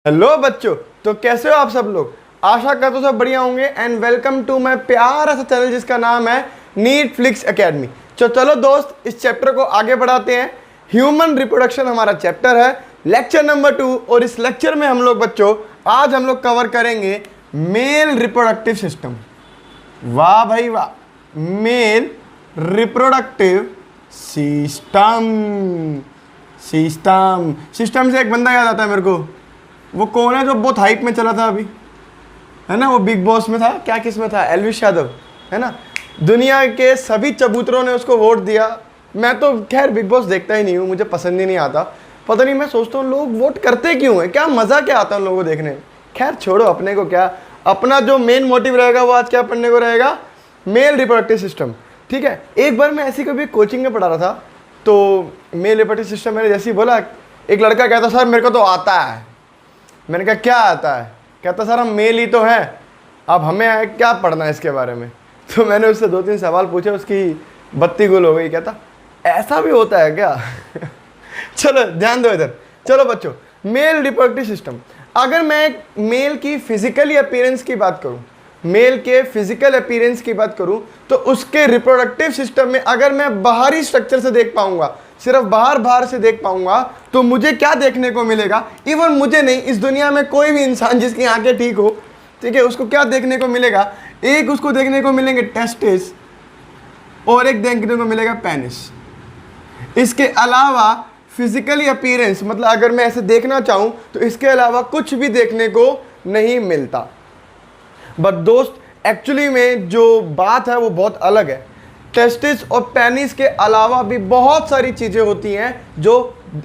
Hello बच्चों, तो कैसे हो आप सब लोग। आशा करता हूँ सब बढ़िया होंगे एंड वेलकम टू माय प्यारा सा चैनल जिसका नाम है नीट फ्लिक्स एकेडमी। तो चलो दोस्त, इस चैप्टर को आगे बढ़ाते हैं। ह्यूमन रिप्रोडक्शन हमारा चैप्टर है, लेक्चर नंबर 2। और इस लेक्चर में हम लोग बच्चों आज हम लोग कवर करेंगे मेल रिप्रोडक्टिव सिस्टम। वाह भाई वाह, male reproductive system. System system से एक बंदा याद आता है मेरे को। वो कौन है जो बहुत हाइप में चला था अभी, है ना? वो बिग बॉस में था, क्या किस में था? एल्विश यादव, है ना? दुनिया के सभी चबूतरों ने उसको वोट दिया। मैं तो खैर बिग बॉस देखता ही नहीं हूँ, मुझे पसंद ही नहीं आता। पता नहीं, मैं सोचता हूँ लोग वोट करते क्यों है, क्या मज़ा क्या आता है उन लोगों को देखने में। खैर छोड़ो, अपने को क्या, अपना जो मेन मोटिव रहेगा वो आज क्या पढ़ने को रहेगा, मेल रिप्रोडक्टिव सिस्टम। ठीक है। एक बार मैं ऐसी कभी कोचिंग में पढ़ा रहा था, तो मेल रिप्रोडक्टिव सिस्टम मैंने जैसे ही बोला, एक लड़का कहता सर मेरे को तो आता है। मैंने कहा क्या आता है? कहता सर हम मेल ही तो हैं, अब हमें क्या पढ़ना है इसके बारे में। तो मैंने उससे 2-3 सवाल पूछे, उसकी बत्ती गुल हो गई। कहता ऐसा भी होता है क्या? चलो ध्यान दो इधर। चलो बच्चों, मेल रिप्रोडक्टिव सिस्टम। अगर मैं मेल की फिजिकल अपीयरेंस की बात करूं, मेल के फिजिकल अपीयरेंस की बात करूं, तो उसके रिप्रोडक्टिव सिस्टम में अगर मैं बाहरी स्ट्रक्चर से देख पाऊंगा, सिर्फ बाहर से देख पाऊंगा, तो मुझे क्या देखने को मिलेगा? इवन मुझे नहीं, इस दुनिया में कोई भी इंसान जिसकी आंखें ठीक हो, ठीक है, उसको क्या देखने को मिलेगा? एक उसको देखने को मिलेंगे टेस्टिस और एक देखने को मिलेगा पेनिस। इसके अलावा फिजिकली अपीयरेंस, मतलब अगर मैं ऐसे देखना चाहूं तो इसके अलावा कुछ भी देखने को नहीं मिलता। बट दोस्त एक्चुअली में जो बात है वो बहुत अलग है। टेस्टिस और पेनिस के अलावा भी बहुत सारी चीज़ें होती हैं जो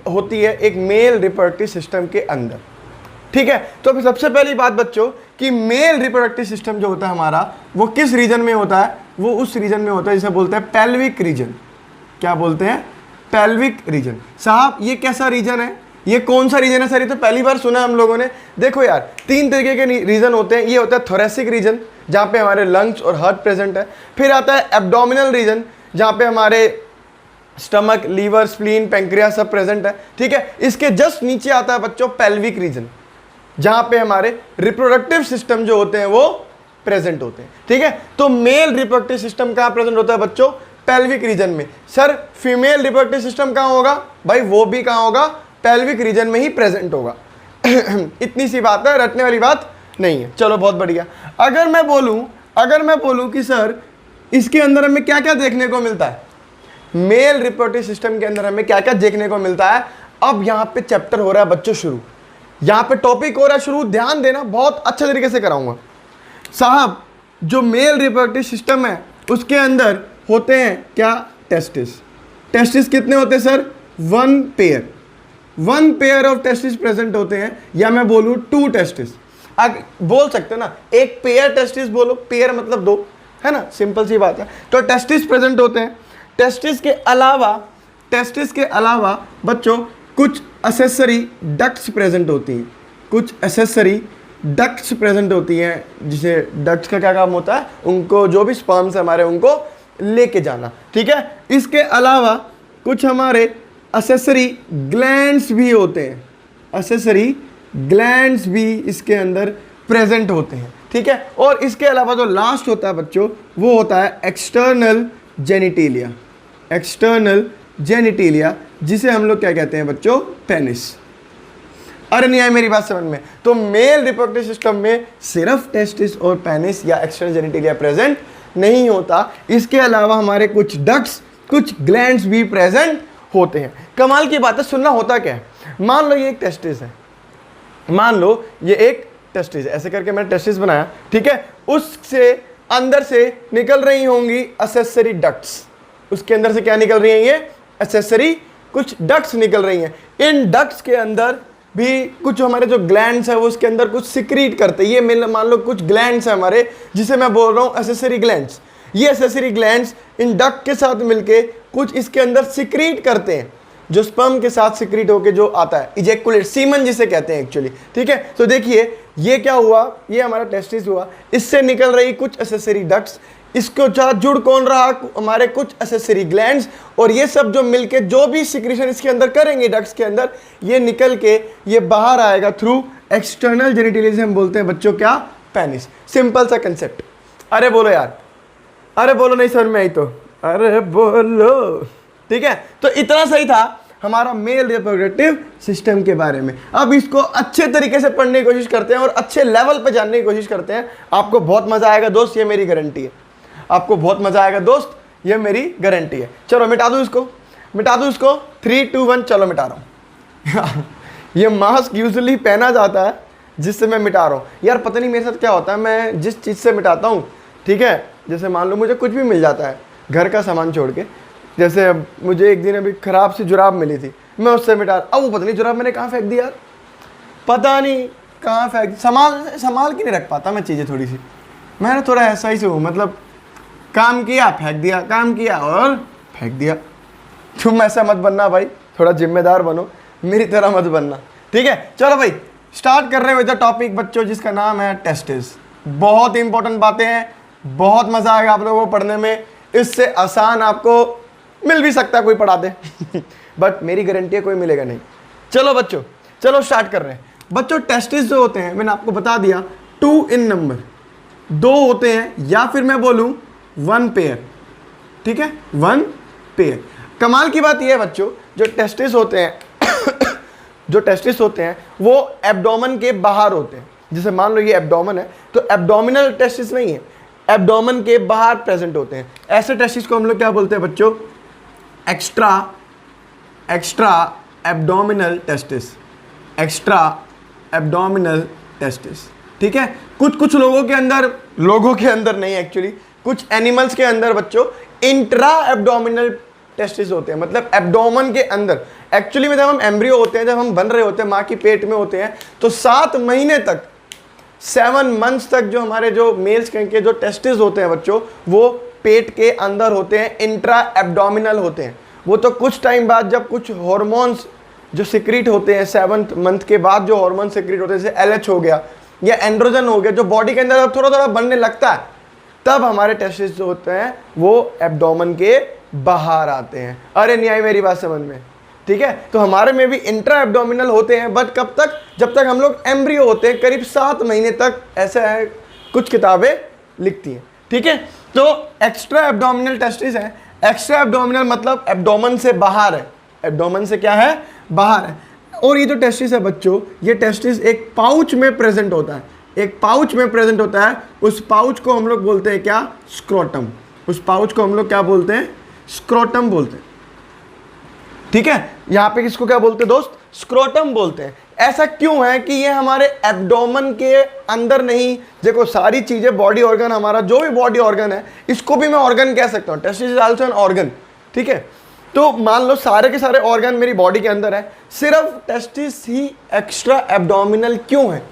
होती है एक मेल रिप्रोडक्टिव सिस्टम के अंदर। ठीक है। तो अभी सबसे पहली बात बच्चों कि मेल रिप्रोडक्टिव सिस्टम जो होता है हमारा, वो किस रीजन में होता है? वो उस रीजन में होता है जिसे बोलते हैं पेल्विक रीजन। क्या बोलते हैं? Pelvic region. साहब ये कैसा रीजन है, ये कौन सा रीजन है सर? ये तो पहली बार सुना हम लोगों ने। देखो यार, 3 तरीके के रीजन होते हैं। ये होता है थोरेसिक रीजन, जहाँ पे हमारे लंग्स और हार्ट प्रेजेंट है। फिर आता है एब्डोमिनल रीजन, जहाँ पे हमारे स्टमक, लीवर, स्प्लीन, पैंक्रियास सब प्रेजेंट है। ठीक है। इसके जस्ट नीचे आता है बच्चों पेल्विक रीजन, जहाँ पे हमारे रिप्रोडक्टिव सिस्टम जो होते हैं वो प्रेजेंट होते हैं। ठीक है। तो मेल रिप्रोडक्टिव सिस्टम कहाँ प्रेजेंट होता है बच्चों? पेल्विक रीजन में। सर फीमेल रिप्रोडक्टिव सिस्टम कहाँ होगा? भाई वो भी कहाँ होगा? पेल्विक रीजन में ही प्रेजेंट होगा। इतनी सी बात है, रटने वाली बात नहीं है। चलो बहुत बढ़िया। अगर मैं बोलूं कि सर इसके अंदर हमें क्या क्या देखने को मिलता है, मेल रिप्रोडक्टिव सिस्टम के अंदर हमें क्या क्या देखने को मिलता है, अब यहाँ पे चैप्टर हो रहा है बच्चों शुरू, यहाँ पे टॉपिक हो रहा है शुरू। ध्यान देना, बहुत अच्छे तरीके से कराऊंगा साहब। जो मेल रिप्रोडक्टिव सिस्टम है उसके अंदर होते हैं क्या? टेस्टिस। टेस्टिस कितने होते हैं sir? 1 pair of testis present होते हैं, या मैं बोलूं 2 टेस्टिस। अब बोल सकते हो ना, एक पेयर टेस्टिस बोलो, पेयर मतलब 2, है ना? सिंपल सी बात है। तो टेस्टिस प्रेजेंट होते हैं। टेस्टिस के अलावा बच्चों कुछ एसेसरी डक्ट्स प्रेजेंट होती हैं। कुछ एसेसरी डक्ट्स प्रेजेंट होती हैं, जिसे डक्ट्स का क्या काम होता है? उनको जो भी स्पर्म्स हमारे उनको लेके जाना। ठीक है। इसके अलावा कुछ हमारे एसेसरी ग्लैंड्स भी होते हैं। एसेसरी ग्लैंड्स भी इसके अंदर प्रेजेंट होते हैं। ठीक है। और इसके अलावा जो लास्ट होता है बच्चों, वो होता है एक्सटर्नल जेनिटेलिया। एक्सटर्नल जेनिटेलिया, जिसे हम लोग क्या कहते हैं बच्चों? पेनिस। अरे नहीं आए मेरी बात समझ में? तो मेल रिप्रोडक्टिव सिस्टम में सिर्फ टेस्टिस और पेनिस या एक्सटर्नल जेनिटेलिया प्रेजेंट नहीं होता, इसके अलावा हमारे कुछ डक्ट्स, कुछ ग्लैंड्स भी प्रेजेंट होते हैं। कमाल की बात है, सुनना होता क्या है? मान लो ये एक टेस्टिस है, मान लो ये एक टेस्टिस है, ऐसे करके मैंने टेस्टिस बनाया। ठीक है। उससे अंदर से निकल रही होंगी एसेसरी डक्ट्स। उसके अंदर से क्या निकल रही हैं? ये एसेसरी कुछ डक्ट्स निकल रही हैं। इन डक्ट्स के अंदर भी कुछ हमारे जो ग्लैंड्स है वो उसके अंदर कुछ सिक्रीट करते हैं। ये मान लो कुछ ग्लैंड्स है हमारे, जिसे मैं बोल रहा हूँ एसेसरी ग्लैंड्स। ये एसेसरी ग्लैंड्स इन डक्ट के साथ मिलके कुछ इसके अंदर सिक्रीट करते हैं, जो स्पर्म के साथ सिक्रीट होके जो आता है, इजेकुलेट, सीमन जिसे कहते हैं एक्चुअली। ठीक है। तो देखिए ये क्या हुआ, ये हमारा टेस्टिस हुआ, इससे निकल रही कुछ एसेसरी डक्ट्स, इसको साथ जुड़ कौन रहा? हमारे कुछ एसेसरी ग्लैंड्स। और ये सब जो मिलके जो भी सिक्रीशन इसके अंदर करेंगे डक्ट्स के अंदर, ये निकल के ये बाहर आएगा थ्रू एक्सटर्नल जेनिटलिया से हम बोलते हैं बच्चों क्या, पेनिस। सिंपल सा कंसेप्ट। अरे बोलो यार, अरे बोलो, नहीं समझ में आई तो अरे बोलो। ठीक है, तो इतना सही था हमारा मेल रिप्रोडक्टिव सिस्टम के बारे में। अब इसको अच्छे तरीके से पढ़ने की कोशिश करते हैं और अच्छे लेवल पे जानने की कोशिश करते हैं। आपको बहुत मजा आएगा दोस्त, ये मेरी गारंटी है। आपको बहुत मजा आएगा दोस्त, ये मेरी गारंटी है। चलो मिटा दूं इसको, मिटा दूं इसको। 3 2 1 चलो मिटा रहा हूं। ये मास्क यूजुअली पहना जाता है जिससे मैं मिटा रहा हूँ। यार पता नहीं मेरे साथ क्या होता है, मैं जिस चीज़ से मिटाता हूँ, ठीक है, जैसे मान लो मुझे कुछ भी मिल जाता है घर का सामान छोड़ के, जैसे मुझे एक दिन अभी ख़राब सी जुराब मिली थी, मैं उससे मिटा, अब वो पता नहीं जुराब मैंने कहाँ फेंक दी यार, पता नहीं कहाँ फेंक, संभाल के नहीं रख पाता मैं चीज़ें थोड़ी सी। मैंने थोड़ा ऐसा ही से हूँ, मतलब काम किया फेंक दिया, काम किया और फेंक दिया। तुम ऐसा मत बनना भाई, थोड़ा जिम्मेदार बनो, मेरी तरह मत बनना। ठीक है, चलो भाई स्टार्ट कर रहे हैं विद द टॉपिक बच्चों, जिसका नाम है टेस्टिस। बहुत इंपॉर्टेंट बातें हैं, बहुत मजा आएगा आप लोगों को पढ़ने में। इससे आसान आपको मिल भी सकता है कोई पढ़ा दे बट मेरी गारंटी है कोई मिलेगा नहीं। चलो बच्चों, चलो स्टार्ट कर रहे हैं। बच्चों टेस्टिस जो होते हैं, मैंने आपको बता दिया 2 इन नंबर, 2 होते हैं, या फिर मैं बोलूं 1 पेयर। ठीक है, 1 पेयर। कमाल की बात यह है बच्चों, जो टेस्टिस होते हैं जो टेस्टिस होते हैं वो एब्डोमेन के बाहर होते हैं। जैसे मान लो ये एब्डोमेन है, तो एब्डोमिनल टेस्टिस नहीं है, एब्डोमेन के बाहर प्रेजेंट होते हैं। ऐसे टेस्टिस को हम लोग क्या बोलते हैं बच्चों, extra abdominal testis, extra abdominal testis. ठीक है, कुछ लोगों के अंदर नहीं, एक्चुअली कुछ एनिमल्स के अंदर बच्चों इंट्रा एब्डोमिनल टेस्टिस होते हैं, मतलब एब्डोमेन के अंदर। एक्चुअली में जब हम एम्ब्रियो होते हैं, जब हम बन रहे होते हैं, माँ की पेट में होते हैं, तो 7 महीने तक, 7 मंथ्स तक जो हमारे जो मेल्स के जो टेस्टिस होते हैं बच्चों, वो पेट के अंदर होते हैं, इंट्रा एब्डोमिनल होते हैं। वो तो कुछ टाइम बाद जब कुछ हॉर्मोन्स जो सिक्रीट होते हैं 7th मंथ के बाद, जो हॉर्मोन सिक्रीट होते हैं, जैसे LH हो गया या एंड्रोजन हो गया, जो बॉडी के अंदर थोड़ा थोड़ा बनने लगता है, तब हमारे टेस्टिस जो होते हैं वो एब्डोमेन के बाहर आते हैं। अरे नहीं आई मेरी बात समझ में? ठीक है, तो हमारे में भी इंट्रा एब्डोमिनल होते हैं, बट कब तक, जब तक हम लोग एम्ब्रियो होते हैं, करीब 7 महीने तक। ऐसा है, कुछ किताबें लिखती हैं। ठीक है, तो एक्स्ट्रा एब्डोमिनल टेस्टिस है। एक्स्ट्रा एब्डोमिनल मतलब एब्डोमेन से बाहर है, एब्डोमेन से क्या है, बाहर है। और ये जो टेस्टिस है बच्चों, ये टेस्टिस एक पाउच में प्रेजेंट होता है, एक पाउच में प्रेजेंट होता है। उस पाउच को हम लोग बोलते हैं क्या, स्क्रोटम। उस पाउच को हम लोग क्या बोलते हैं, स्क्रोटम बोलते हैं। ठीक है, यहां पे किसको क्या बोलते हैं दोस्त, स्क्रोटम बोलते हैं। ऐसा क्यों है कि ये हमारे एब्डोमेन के अंदर नहीं, देखो सारी चीजें बॉडी ऑर्गन, हमारा जो भी बॉडी ऑर्गन है, इसको भी मैं ऑर्गन कह सकता हूं, testis is also an organ. ठीक है, तो मान लो सारे के सारे ऑर्गन मेरी बॉडी के अंदर है, सिर्फ टेस्टिस ही एक्स्ट्रा एब्डोमिनल क्यों है?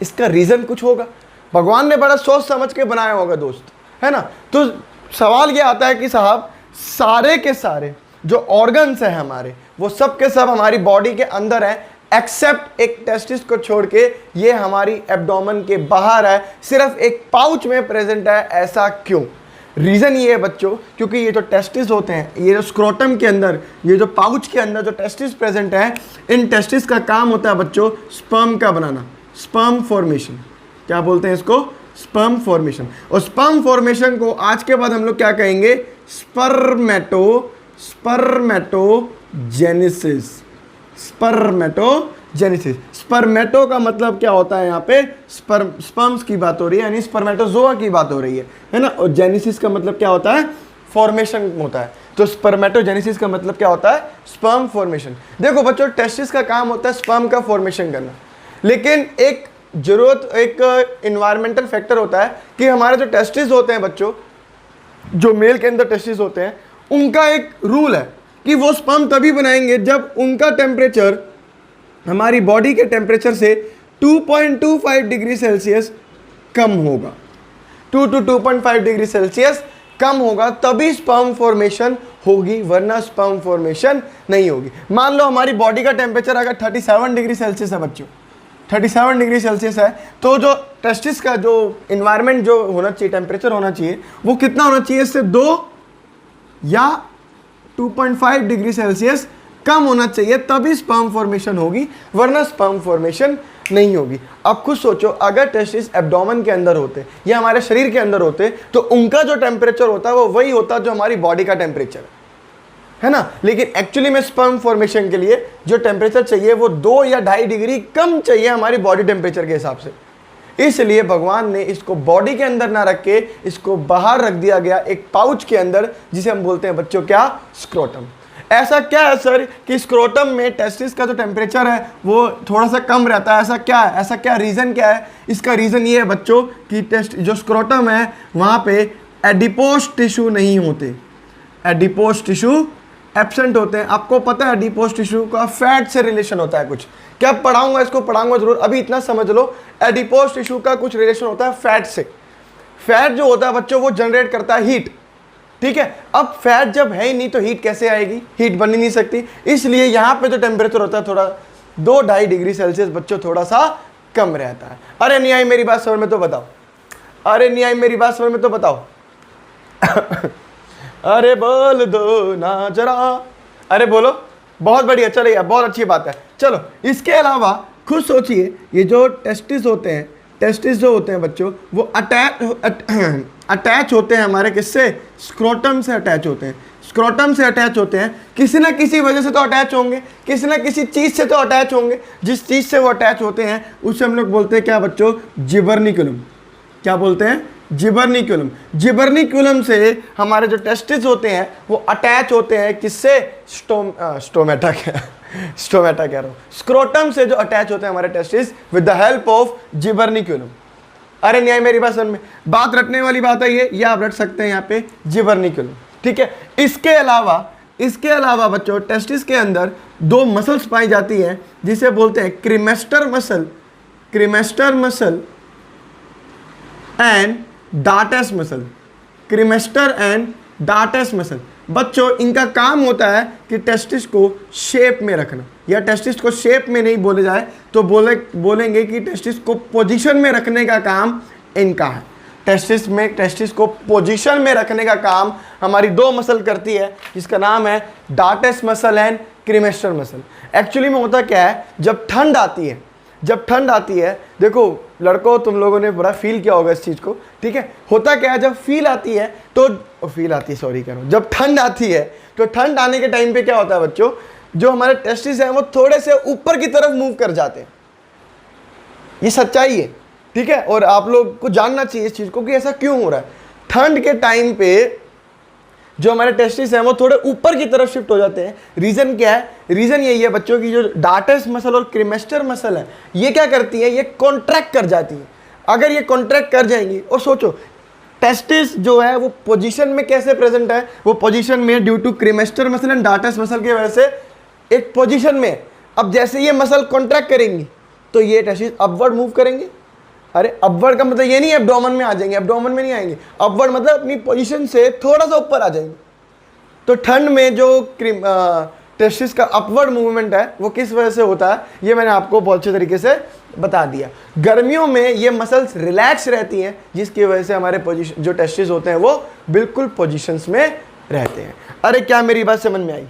इसका रीजन कुछ होगा, भगवान ने बड़ा सोच समझ के बनाया होगा दोस्त, है ना। तो सवाल ये आता है कि साहब सारे के सारे जो ऑर्गन्स है हमारे, वो सब के सब हमारी बॉडी के अंदर है, एक्सेप्ट एक टेस्टिस को छोड़ के, ये हमारी एब्डोमेन के बाहर है, सिर्फ एक पाउच में प्रेजेंट है। ऐसा क्यों? रीजन ये है बच्चों, क्योंकि ये जो टेस्टिस होते हैं, ये जो स्क्रोटम के अंदर, ये जो पाउच के अंदर जो टेस्टिस प्रेजेंट है, इन टेस्टिस का काम होता है बच्चों स्पर्म का बनाना, स्पर्म फॉर्मेशन। क्या बोलते हैं इसको, स्पर्म फॉर्मेशन। और स्पर्म फॉर्मेशन को आज के बाद हम लोग क्या कहेंगे, स्पर्मेटोजेनेसिस। स्पर्मेटोजेनेसिस, स्पर्मेटो का मतलब क्या होता है, यहाँ पे स्पर्म्स की बात हो रही है, यानी स्पर्मेटोजोआ की बात हो रही है ना। और जेनेसिस का मतलब क्या होता है, फॉर्मेशन होता है। तो स्पर्मेटोजेनेसिस का मतलब क्या होता है, स्पर्म फॉर्मेशन। देखो बच्चों, टेस्टिस का काम होता है स्पर्म का फॉर्मेशन करना, लेकिन एक जरूरत, एक इन्वायरमेंटल फैक्टर होता है कि हमारे जो टेस्टिस होते हैं बच्चों, जो मेल के अंदर टेस्टिस होते हैं, उनका एक रूल है कि वो स्पर्म तभी बनाएंगे जब उनका टेम्परेचर हमारी बॉडी के टेम्परेचर से 2.25 डिग्री सेल्सियस कम होगा। 2 to 2.5 डिग्री सेल्सियस कम होगा, तभी स्पर्म फॉर्मेशन होगी, वरना स्पर्म फॉर्मेशन नहीं होगी। मान लो हमारी बॉडी का टेम्परेचर अगर 37 डिग्री सेल्सियस है बच्चों, 37 डिग्री सेल्सियस है, तो जो टेस्टिस का जो इन्वायरमेंट जो होना चाहिए, टेम्परेचर होना चाहिए, वो कितना होना चाहिए, इससे 2 या 2.5 डिग्री सेल्सियस कम होना चाहिए, तभी स्पर्म फॉर्मेशन होगी, वरना स्पर्म फॉर्मेशन नहीं होगी। अब खुद सोचो, अगर टेस्टिस एब्डोमेन के अंदर होते या हमारे शरीर के अंदर होते तो उनका जो टेम्परेचर होता है वो वही होता जो हमारी बॉडी का टेम्परेचर है ना। लेकिन एक्चुअली में स्पर्म फॉर्मेशन के लिए जो टेम्परेचर चाहिए वो 2 या 2.5 डिग्री कम चाहिए हमारी बॉडी टेम्परेचर के हिसाब से। इसलिए भगवान ने इसको बॉडी के अंदर ना रख के इसको बाहर रख दिया गया एक पाउच के अंदर, जिसे हम बोलते हैं बच्चों क्या, स्क्रोटम। ऐसा क्या है सर कि स्क्रोटम में टेस्टिस का जो टेम्परेचर है वो थोड़ा सा कम रहता है, ऐसा क्या है, ऐसा क्या रीज़न क्या है? इसका रीज़न ये है बच्चों कि जो स्क्रोटम है वहाँ पे एडिपोज टिश्यू नहीं होते, एडिपोज टिश्यू एब्सेंट होते हैं। आपको पता है एडिपोज टिश्यू का फैट से रिलेशन होता है कुछ, क्या पढ़ाऊंगा, इसको पढ़ाऊंगा जरूर, अभी इतना समझ लो, एडिपोज टिश्यू का कुछ रिलेशन होता है फैट से। फैट जो होता है बच्चों वो जनरेट करता है हीट, ठीक है। अब फैट जब है ही नहीं तो हीट कैसे आएगी, हीट बन ही नहीं सकती। इसलिए यहाँ पे जो टेम्परेचर होता है थोड़ा 2-2.5 डिग्री सेल्सियस बच्चों थोड़ा सा कम रहता है। अरे नहीं आई मेरी बात समझ में तो बताओ, अरे नहीं आई मेरी बात समझ में तो बताओ अरे बोल दो ना जरा, अरे बोलो, बहुत बढ़िया, चलो यार बहुत अच्छी बात है। चलो इसके अलावा खुद सोचिए, ये जो टेस्टिस होते हैं, टेस्टिस जो होते हैं बच्चों वो अटैच होते हैं हमारे किससे, स्क्रोटम से अटैच होते हैं, स्क्रोटम से अटैच होते हैं। किसी ना किसी वजह से तो अटैच होंगे, किसी ना किसी चीज़ से तो अटैच होंगे। जिस चीज़ से वो अटैच होते हैं उसे हम लोग बोलते हैं क्या बच्चों, जिबर्निकुलम। क्या बोलते हैं, जिबर्निकुलम। जिबर्निकुलम से हमारे जो टेस्टिस होते हैं वो अटैच होते हैं किससे, स्टोमेटा कह रहा हूँ, स्क्रोटम से जो अटैच होते हैं हमारे testis with the help of gubernaculum. अरे नहीं मेरी बात समझ में, बात रटने वाली बात है ये आप रट सकते हैं यहाँ पे जिबर्निकुलम, ठीक है। इसके अलावा बच्चों टेस्टिस के अंदर 2 मसल्स पाई जाती हैं जिसे बोलते हैं cremaster muscle and dartos muscle, cremaster and dartos muscle. बच्चों इनका काम होता है कि टेस्टिस को शेप में रखना, या टेस्टिस को शेप में नहीं बोले जाए तो बोलेंगे कि टेस्टिस को पोजीशन में रखने का काम इनका है। टेस्टिस को पोजीशन में रखने का काम हमारी 2 मसल करती है जिसका नाम है dartos muscle and cremaster muscle. Actually में होता क्या है, जब ठंड आती है, देखो लड़कों तुम लोगों ने बड़ा फील किया होगा इस चीज़ को, ठीक है। होता क्या है, जब जब ठंड आती है तो ठंड आने के टाइम पे क्या होता है बच्चों, जो हमारे टेस्टिस हैं वो थोड़े से ऊपर की तरफ मूव कर जाते हैं। ये सच्चाई है, ठीक है। और आप लोग को जानना चाहिए इस चीज़ को कि ऐसा क्यों हो रहा है। ठंड के टाइम पे जो हमारे टेस्टिस हैं वो थोड़े ऊपर की तरफ शिफ्ट हो जाते हैं। रीज़न क्या है, रीज़न यही है बच्चों की जो डार्टस मसल और क्रीमेस्टर मसल है ये क्या करती है, ये कॉन्ट्रैक्ट कर जाती है। अगर ये कॉन्ट्रैक्ट कर जाएंगी, और सोचो टेस्टिस जो है वो पोजीशन में कैसे प्रेजेंट है, वो पोजीशन में due to cremaster muscle and dartos muscle की वजह से एक पोजीशन में। अब जैसे ये मसल कॉन्ट्रैक्ट करेंगी तो ये टेस्टिस अपवर्ड मूव करेंगे। अरे अपवर्ड का मतलब ये नहीं एब्डोमेन में आ जाएंगे, एब्डोमेन में नहीं आएंगे, अपवर्ड मतलब अपनी पोजीशन से थोड़ा सा ऊपर आ जाएंगे। तो ठंड में जो टेस्टिस का अपवर्ड मूवमेंट है वो किस वजह से होता है, ये मैंने आपको बहुत अच्छे तरीके से बता दिया। गर्मियों में ये मसल्स रिलैक्स रहती हैं जिसकी वजह से हमारे पोजीशन जो टेस्टिस होते हैं वो बिल्कुल पोजीशंस में रहते हैं। अरे क्या मेरी बात समझ में आई,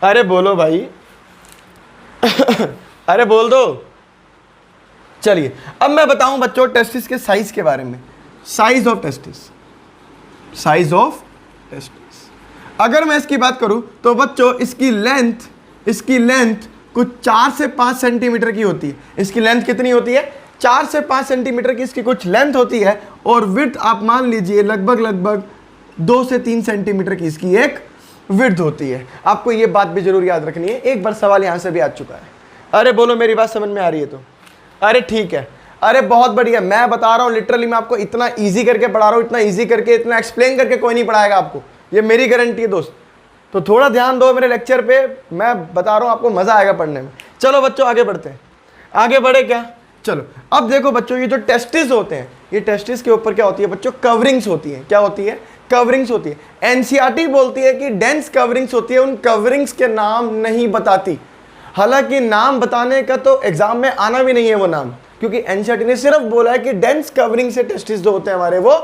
अरे बोलो भाई अरे बोल दो। चलिए अब मैं बताऊं बच्चों टेस्टिस के साइज के बारे में। साइज ऑफ टेस्टिस अगर मैं इसकी बात करूं तो बच्चों इसकी लेंथ कुछ 4 से 5 सेंटीमीटर की होती है। इसकी लेंथ कितनी होती है, 4 से 5 सेंटीमीटर की इसकी कुछ लेंथ होती है, और विड्थ आप मान लीजिए लगभग 2 से 3 सेंटीमीटर की इसकी एक विड्थ होती है। आपको ये बात भी जरूर याद रखनी है, एक बार सवाल यहाँ से भी आ चुका है। अरे बोलो मेरी बात समझ में आ रही है तो, अरे ठीक है, अरे बहुत बढ़िया। मैं बता रहा हूँ लिटरली, मैं आपको इतना इजी करके पढ़ा रहा हूँ, इतना इजी करके, इतना एक्सप्लेन करके कोई नहीं पढ़ाएगा आपको, ये मेरी गारंटी है दोस्त। तो थोड़ा ध्यान दो मेरे लेक्चर पे, मैं बता रहा हूँ आपको मज़ा आएगा पढ़ने में। चलो बच्चों आगे बढ़ते हैं, आगे बढ़े क्या, चलो अब देखो बच्चों ये जो टेस्टिस होते हैं, ये टेस्टिस के ऊपर क्या होती है बच्चों, कवरिंग्स होती हैं। क्या होती है, कवरिंग्स होती है। एनसीईआरटी बोलती है कि डेंस कवरिंग्स होती है, उन कवरिंग्स के नाम नहीं बताती। हालांकि नाम बताने का तो एग्जाम में आना भी नहीं है वो नाम, क्योंकि एनसीईआरटी ने सिर्फ बोला है कि डेंस कवरिंग से टेस्टिस जो होते हैं हमारे वो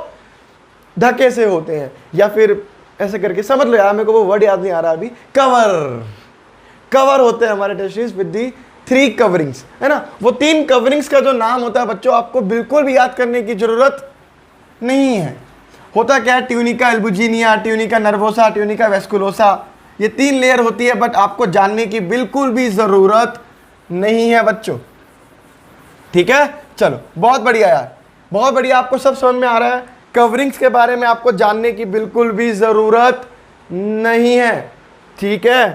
ढके से होते हैं, या फिर ऐसे करके समझ लो यार, मेरे को वो वर्ड याद नहीं आ रहा अभी, कवर होते हैं हमारे टेस्टिस विद दी 3 कवरिंग्स, है ना। वो 3 कवरिंग्स का जो नाम होता है बच्चों, आपको बिल्कुल भी याद करने की जरूरत नहीं है। होता क्या है, tunica albuginea, tunica nervosa, tunica vasculosa, ये 3 लेयर होती है, बट आपको जानने की बिल्कुल भी जरूरत नहीं है बच्चों, ठीक है। चलो बहुत बढ़िया यार, बहुत बढ़िया, आपको सब समझ में आ रहा है। कवरिंग्स के बारे में आपको जानने की बिल्कुल भी जरूरत नहीं है, ठीक है।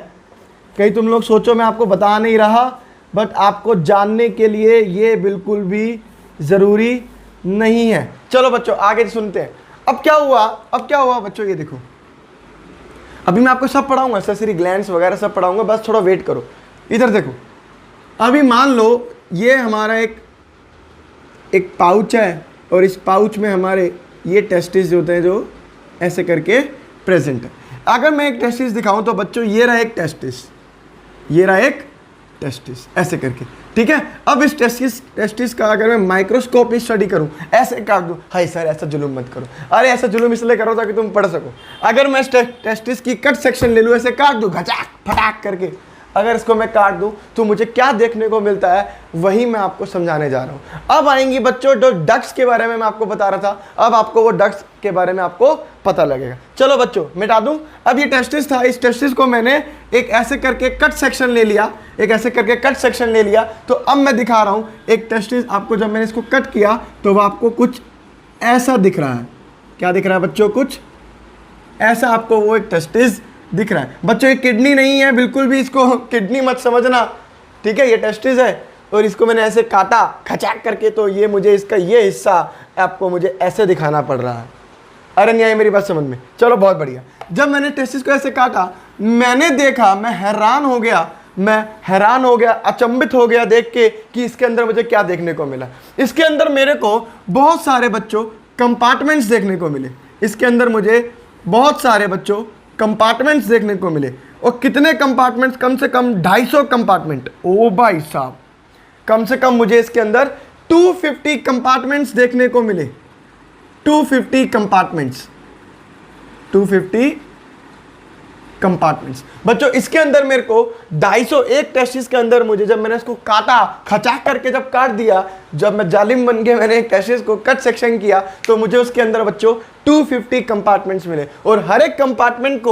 कहीं तुम लोग सोचो मैं आपको बता नहीं रहा, बट आपको जानने के लिए ये बिल्कुल भी जरूरी नहीं है। चलो बच्चों आगे सुनते हैं। अब क्या हुआ बच्चों, ये देखो, अभी मैं आपको सब पढ़ाऊंगा, एक्सेसरी ग्लैंड्स वगैरह सब पढ़ाऊंगा, बस थोड़ा वेट करो। इधर देखो, अभी मान लो ये हमारा एक पाउच है, और इस पाउच में हमारे ये टेस्टिस होते हैं जो ऐसे करके प्रेजेंट है। अगर मैं एक टेस्टिस दिखाऊं तो बच्चों ये रहा एक टेस्टिस, ये रहा एक टेस्टिस ऐसे करके, ठीक है। अब इस टेस्टिस का अगर मैं माइक्रोस्कोप में स्टडी करूं, ऐसे काट दूं, हाय सर ऐसा जुलूम मत करो, अरे ऐसा जुलूम इसलिए करो ताकि तुम पढ़ सको। अगर मैं टेस्टिस की कट सेक्शन ले लूं, ऐसे काट दूं घचाक फटाक करके, अगर इसको मैं काट दूं तो मुझे क्या देखने को मिलता है, वही मैं आपको समझाने जा रहा हूं। अब आएंगी बच्चों जो डक्ट्स के बारे में मैं आपको बता रहा था, अब आपको वो डक्ट्स के बारे में आपको पता लगेगा। चलो बच्चों मिटा दूं। अब ये टेस्टिस था, इस टेस्टिस को मैंने एक ऐसे करके कट सेक्शन ले लिया, एक ऐसे करके कट सेक्शन ले लिया। तो अब मैं दिखा रहा हूं एक टेस्टिस आपको, जब मैंने इसको कट किया तो वो आपको कुछ ऐसा दिख रहा है। क्या दिख रहा है बच्चों, कुछ ऐसा आपको वो एक टेस्टिस दिख रहा है। बच्चों ये किडनी नहीं है, बिल्कुल भी इसको किडनी मत समझना, ठीक है। ये टेस्टिस है और इसको मैंने ऐसे काटा खचाक करके, तो ये मुझे इसका ये हिस्सा आपको मुझे ऐसे दिखाना पड़ रहा है। अरे नहीं आई मेरी बात समझ में। चलो बहुत बढ़िया। जब मैंने टेस्टिस को ऐसे काटा, मैंने देखा, मैं हैरान हो गया, अचंभित हो गया देख के कि इसके अंदर मुझे क्या देखने को मिला। इसके अंदर मेरे को बहुत सारे बच्चों कंपार्टमेंट्स देखने को मिले। इसके अंदर मुझे बहुत सारे बच्चों कंपार्टमेंट्स देखने को मिले। और कितने कंपार्टमेंट्स, कम से कम 250 कंपार्टमेंट। ओ भाई साहब, कम से कम मुझे इसके अंदर 250 कंपार्टमेंट्स देखने को मिले। 250 कंपार्टमेंट्स, 250 कंपार्टमेंट्स बच्चों। इसके अंदर मेरे को 251 टेस्टिस के अंदर मुझे, जब मैंने इसको काटा खचाक करके, जब काट दिया, जब मैं जालिम बन के मैंने एक टेस्टिस को कट सेक्शन किया, तो मुझे उसके अंदर बच्चों 250 कंपार्टमेंट्स मिले। और हर एक कंपार्टमेंट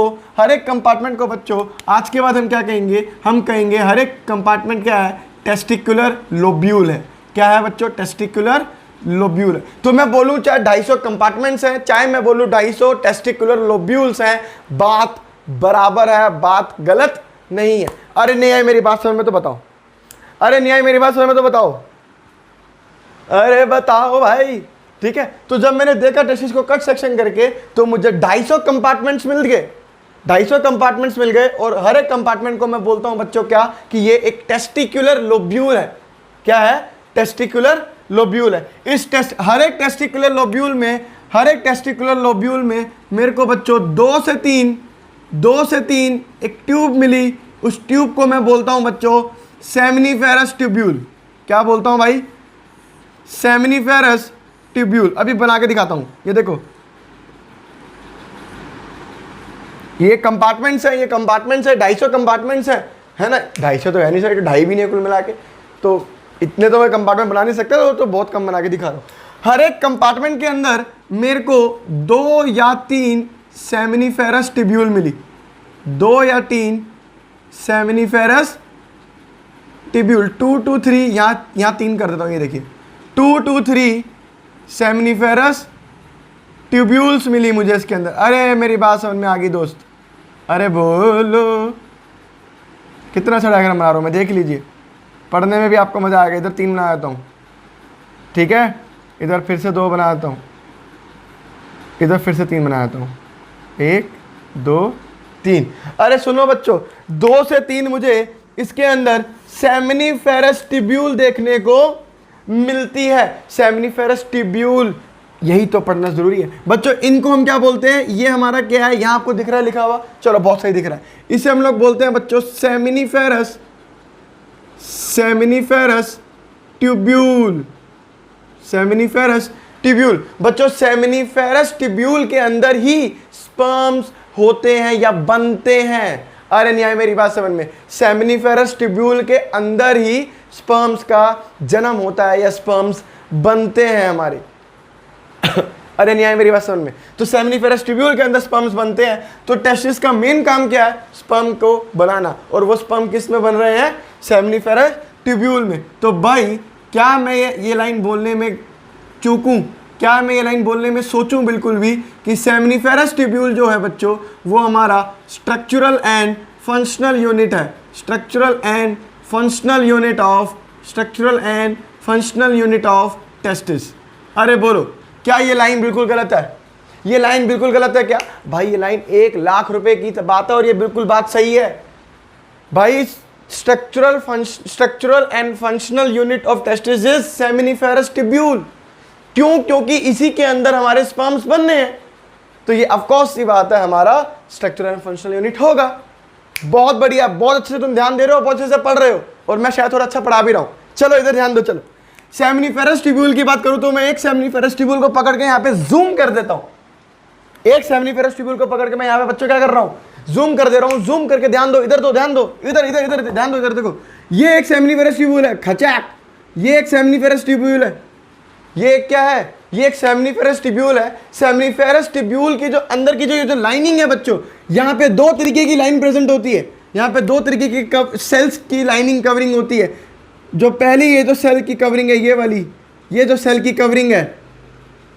को बच्चों आज के बाद हम क्या कहेंगे, हम कहेंगे हर एक कंपार्टमेंट क्या है, टेस्टिकुलर लोब्यूल है। क्या है बच्चों, टेस्टिकुलर लोब्यूल है। तो मैं बोलूं चाहे 250 कंपार्टमेंट्स हैं, चाहे मैं बोलूं 250 टेस्टिकुलर लोब्यूल्स हैं, बात बराबर है, बात गलत नहीं है। अरे नहीं आई मेरी बात समझ में तो बताओ, अरे नहीं आई मेरी बात समझ में तो बताओ, अरे बताओ भाई, ठीक है। तो जब मैंने देखा टेस्टिस को कट सेक्शन करके, तो मुझे 250 कंपार्टमेंट्स मिल गए, 250 कंपार्टमेंट्स मिल गए। और हर एक कंपार्टमेंट को मैं बोलता हूं बच्चों क्या, कि ये एक टेस्टिकुलर लोब्यूल है। क्या है, टेस्टिकुलर लोब्यूल है। हर एक टेस्टिकुलर लोब्यूल में मेरे को बच्चों 2 से 3 एक ट्यूब मिली। उस ट्यूब को मैं बोलता हूं बच्चों सेमिनिफेरस ट्यूब्यूल। क्या बोलता हूं भाई, सेमिनिफेरस ट्यूब्यूल। अभी बना के दिखाता हूं, ये देखो, ये कंपार्टमेंट्स है, 250 कंपार्टमेंट्स है ना। 250 तो है नहीं सर, 2.5 भी नहीं कुल मिला के, तो इतने तो मैं कंपार्टमेंट बना नहीं सकता, तो बहुत कम बना के दिखा रहा हूँ। हर एक कंपार्टमेंट के अंदर मेरे को 2 या 3 सेमिनिफेरस ट्यूब्यूल मिली, 2 या 3 सेमिनिफेरस ट्यूब्यूल। 2 to 3, यहाँ 3 कर देता हूँ, ये देखिए 2 to 3 सेमिनिफेरस ट्यूब्यूल्स मिली मुझे इसके अंदर। अरे मेरी बात समझ में आ गई दोस्त, अरे बोलो, कितना अच्छा डायग्राम बना रहा हूँ मैं, देख लीजिए, पढ़ने में भी आपको मज़ा आएगा। इधर 3 बना देता हूँ, ठीक है, इधर फिर से 2 बना देता हूँ, इधर फिर से 3 बना देता हूँ, 1 2 3। अरे सुनो बच्चों, 2 से 3 मुझे इसके अंदर सेमिनिफेरस ट्यूब्यूल देखने को मिलती है। सेमिनिफेरस ट्यूब्यूल, यही तो पढ़ना जरूरी है बच्चों। इनको हम क्या बोलते हैं, ये हमारा क्या है, यहाँ आपको दिख रहा है लिखा हुआ, चलो बहुत सही दिख रहा है, इसे हम लोग बोलते हैं बच्चों सेमिनिफेरस ट्यूब्यूल। सेमिनिफेरस ट्यूब्यूल बच्चों, सेमिनिफेरस ट्यूब्यूल के अंदर ही स्पर्म्स होते हैं या बनते हैं। अरे नहीं आई मेरी बात समझ में, सेमिनिफेरस ट्यूब्यूल के अंदर ही स्पर्म्स का जन्म होता है या स्पर्म्स बनते हैं हमारे। अरे नहीं आई मेरी बात समझ में, तो सेमिनिफेरस ट्यूब्यूल के अंदर स्पर्म्स बनते हैं। तो टेस्टिस का मेन काम क्या है? स्पर्म को बनाना, और वो स्पर्म किस में बन रहे हैं? सेमिनिफेरस ट्यूब्यूल में। तो भाई क्या मैं ये लाइन बोलने में चूकूं? क्या मैं ये लाइन बोलने में सोचूं बिल्कुल भी कि सेमिनिफेरस ट्यूब्यूल जो है बच्चों वो हमारा स्ट्रक्चरल एंड फंक्शनल यूनिट है। Structural and functional unit of testis. अरे बोलो, क्या ये लाइन बिल्कुल गलत है? ये लाइन बिल्कुल गलत है क्या? भाई ये लाइन 1,00,000 रुपए की बात है और ये बिल्कुल बात सही है भाई। Structural and functional unit of testis is seminiferous tubule. क्यों? क्योंकि इसी के अंदर हमारे स्पर्म्स बनने हैं। तो ये ऑफ कोर्स सी बात है, हमारा स्ट्रक्चरल एंड फंक्शनल यूनिट होगा। बहुत बढ़िया, बहुत अच्छे से तुम ध्यान दे रहे हो, बहुत अच्छे से पढ़ रहे हो, और मैं शायद थोड़ा अच्छा पढ़ा भी रहा हूं। चलो इधर ध्यान दो। चलो सेमिनिफेरस ट्यूब्यूल की बात करूं तो मैं एक सेमिनिफेरस ट्यूब्यूल को पकड़ के यहाँ पे जूम कर देता हूं। एक सेमिनिफेरस ट्यूब्यूल को पकड़ के मैं यहाँ पे बच्चों क्या कर रहा हूं? जूम कर दे रहा हूं। जूम करके ध्यान दो, इधर दो, ध्यान दो, इधर इधर इधर ध्यान दो, इधर देखो। ये एक सेमिनिफेरस ट्यूब्यूल है, खचाक। ये एक सेमिनिफेरस ट्यूब्यूल है। ये क्या है? ये एक सेमिनिफेरस ट्यूब्यूल है। सेमिनिफेरस ट्यूब्यूल की जो अंदर की जो लाइनिंग है बच्चों, यहाँ पे दो तरीके की लाइन प्रेजेंट होती है। यहाँ पे दो तरीके की सेल्स की लाइनिंग कवरिंग होती है। जो पहली ये जो सेल की कवरिंग है, ये वाली, ये जो सेल की कवरिंग है,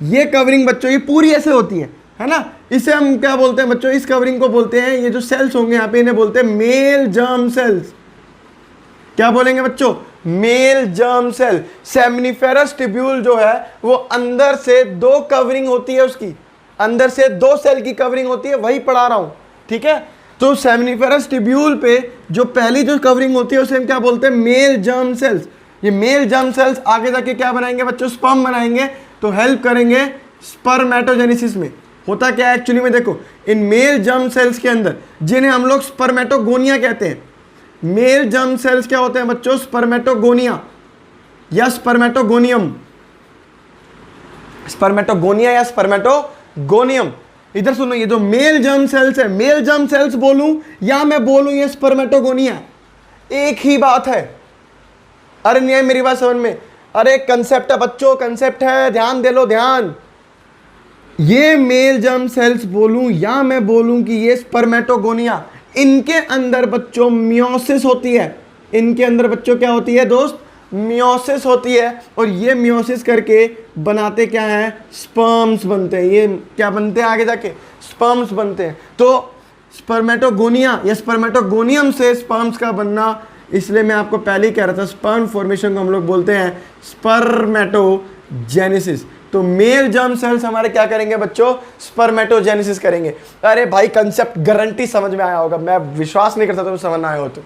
ये कवरिंग बच्चों ये पूरी ऐसे होती है ना? इसे हम क्या बोलते हैं बच्चों? इस कवरिंग को बोलते हैं, ये जो सेल्स होंगे यहाँ पे इन्हें बोलते हैं मेल जर्म सेल्स। क्या बोलेंगे बच्चों? Male germ cell. Seminiferous tubule जो है वो अंदर से दो कवरिंग होती है, उसकी अंदर से दो सेल की कवरिंग होती है, वही पढ़ा रहा हूं, ठीक है? तो सेमिनिफेरस ट्यूब्यूल पे जो पहली जो कवरिंग होती है उसे हम क्या बोलते हैं? Male germ cells. ये मेल जर्म सेल्स आगे जाके क्या बनाएंगे बच्चों? स्पर्म बनाएंगे, तो हेल्प करेंगे स्पर्मेटोजेनेसिस में। होता क्या है एक्चुअली में? देखो, इन मेल जर्म सेल्स के अंदर, जिन्हें हम लोग स्पर्मेटोगोनिया कहते हैं, मेल जर्म सेल्स क्या होते हैं बच्चों? स्पर्मेटोगोनिया या स्पर्मेटोगोनियम। स्पर्मेटोगोनिया या स्पर्मेटोगोनियम। इधर सुनो, ये जो मेल जर्म सेल्स है, मेल जर्म सेल्स बोलूं या मैं बोलूं ये स्पर्मेटोगोनिया, एक ही बात है। अरे नहीं है मेरी बात समझ में? अरे कंसेप्ट है बच्चों, कंसेप्ट है, ध्यान दे लो, ध्यान। ये मेल जर्म सेल्स बोलूं या मैं बोलूं कि ये स्पर्मेटोगोनिया, इनके अंदर बच्चों मियोसिस होती है। इनके अंदर बच्चों क्या होती है दोस्त? मियोसिस होती है। और ये मियोसिस करके बनाते क्या हैं? स्पर्म्स बनते हैं। ये क्या बनते हैं आगे जाके? स्पर्म्स बनते हैं। तो स्पर्मेटोगोनिया या स्पर्मेटोगोनियम से स्पर्म्स का बनना, इसलिए मैं आपको पहले ही कह रहा था, स्पर्म फॉर्मेशन को हम लोग बोलते हैं स्पर्मेटोजेनेसिस। तो मेल जर्म सेल्स हमारे क्या करेंगे बच्चों? स्पर्मेटोजेनेसिस करेंगे। अरे भाई कंसेप्ट गारंटी समझ में आया होगा, मैं विश्वास नहीं करता तुम समझ ना आए हो तो।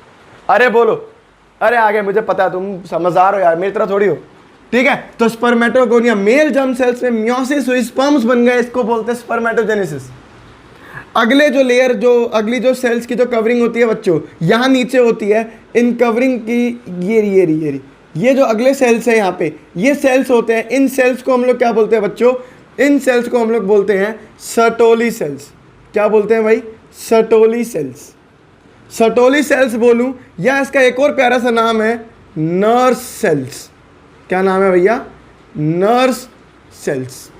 अरे बोलो, अरे आगे मुझे पता है तुम समझदार हो यार, मेरी तरह थोड़ी हो, ठीक है? तो स्पर्मेटोगोनिया, मेल जर्म सेल्स में मियोसिस हुई, स्पर्म्स बन गए, इसको बोलते हैं स्पर्मेटोजेनेसिस। अगले जो लेयर, जो अगली जो सेल्स की जो कवरिंग होती है बच्चों, यहाँ नीचे होती है। इन कवरिंग की ये जो अगले सेल्स है यहाँ पे, ये सेल्स होते हैं। इन सेल्स को हम लोग क्या बोलते हैं बच्चों? इन सेल्स को हम लोग बोलते हैं सर्टोली सेल्स। क्या बोलते हैं भाई? Sertoli cells. सर्टोली सेल्स बोलूं या इसका एक और प्यारा सा नाम है नर्स सेल्स। क्या नाम है भैया? Nurse cells.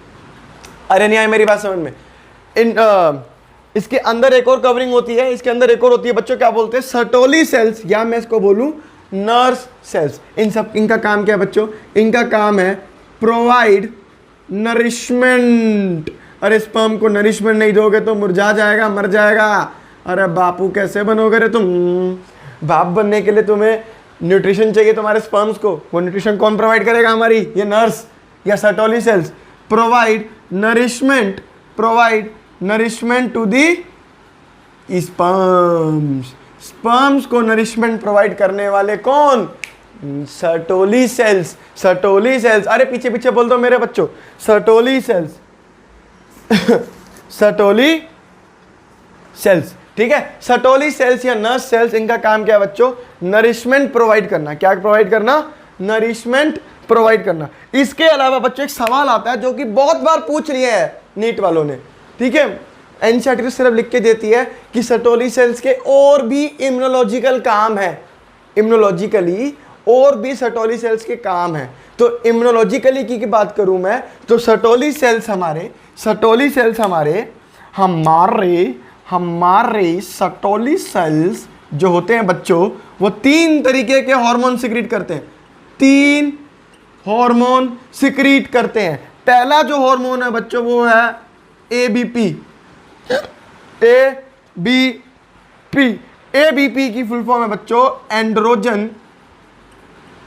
अरे नहीं आए मेरी बात समझ में? इसके अंदर एक और कवरिंग होती है, इसके अंदर एक और होती है बच्चों, क्या बोलते हैं? सर्टोली सेल्स, या मैं इसको बोलूं नर्स सेल्स। इनका काम क्या है बच्चों? इनका काम है प्रोवाइड नरिशमेंट। अरे स्पर्म को नरिशमेंट नहीं दोगे तो मुरझा जाएगा, मर जाएगा। अरे बापू कैसे बनोगे रे तुम? बाप बनने के लिए तुम्हें न्यूट्रिशन चाहिए तुम्हारे स्पर्म्स को। वो न्यूट्रिशन कौन प्रोवाइड करेगा? हमारी ये नर्स या Sertoli cells. Provide nourishment to the sperms. Sperms को नरिशमेंट प्रोवाइड करने वाले कौन? Sertoli cells. सर्टोली सेल्स, अरे पीछे पीछे बोल दो मेरे बच्चों, सर्टोली सेल्स। सर्टोली सेल्स, ठीक है? सर्टोली सेल्स या नर्स सेल्स, इनका काम क्या है बच्चों? नरिशमेंट प्रोवाइड करना। क्या प्रोवाइड करना? नरिशमेंट प्रोवाइड करना। इसके अलावा बच्चों एक सवाल आता है जो कि बहुत बार पूछ लिए है नीट वालों ने, ठीक है? एनसीईआरटी तो सिर्फ लिख के देती है कि सर्टोली सेल्स के और भी इम्यूनोलॉजिकल काम है, इम्यूनोलॉजिकली और भी सर्टोली सेल्स के काम है। तो इम्यूनोलॉजिकली की बात करूं मैं तो सर्टोली सेल्स हमारे सर्टोली सेल्स जो होते हैं बच्चों, वो 3 तरीके के हार्मोन सिक्रीट करते हैं, 3 हार्मोन सिक्रीट करते हैं। पहला जो हार्मोन है बच्चों वो है एबीपी। एबीपी की फुल फॉर्म है बच्चों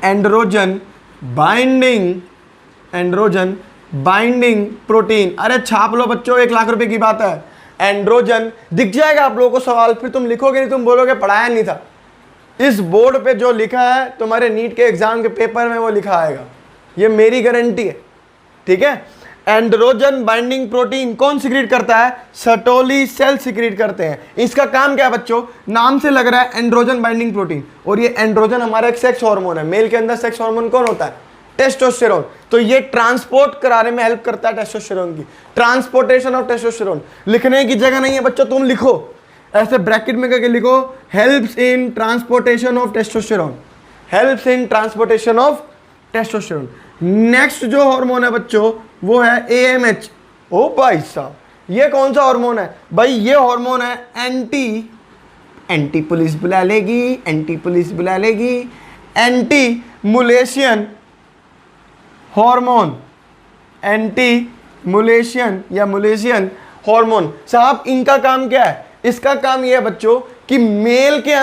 एंड्रोजन बाइंडिंग प्रोटीन। अरे छाप लो बच्चों, 1 लाख रुपए की बात है। एंड्रोजन दिख जाएगा आप लोगों को सवाल, फिर तुम लिखोगे नहीं, तुम बोलोगे पढ़ाया नहीं था। इस बोर्ड पे जो लिखा है तुम्हारे नीट के एग्जाम के पेपर में वो लिखा आएगा, ये मेरी गारंटी है, ठीक है। एंड्रोजन बाइंडिंग प्रोटीन कौन सिक्रीट करता है? सर्टोली सेल सिक्रीट करते हैं। इसका काम क्या है बच्चों? नाम से लग रहा है एंड्रोजन बाइंडिंग प्रोटीन, और ये एंड्रोजन हमारा एक सेक्स हार्मोन है। मेल के अंदर सेक्स हार्मोन कौन होता है? टेस्टोस्टेरोन। तो ये ट्रांसपोर्ट कराने में हेल्प करता है टेस्टोस्टेरोन की, ट्रांसपोर्टेशन ऑफ टेस्टोस्टेरोन। लिखने की जगह नहीं है बच्चों, तुम लिखो ऐसे ब्रैकेट में करके लिखो, helps in transportation of testosterone, helps in transportation of testosterone. Next जो हार्मोन है बच्चों वो है एएमएच। ओ भाई साहब, ये कौन सा हार्मोन है भाई? ये हार्मोन है एंटी पुलिस बुला लेगी, एंटी मुलेशियन हार्मोन, एंटी मुलेशियन या मुलेशियन हार्मोन। साहब इनका काम क्या है? इसका काम यह है बच्चों कि मेल के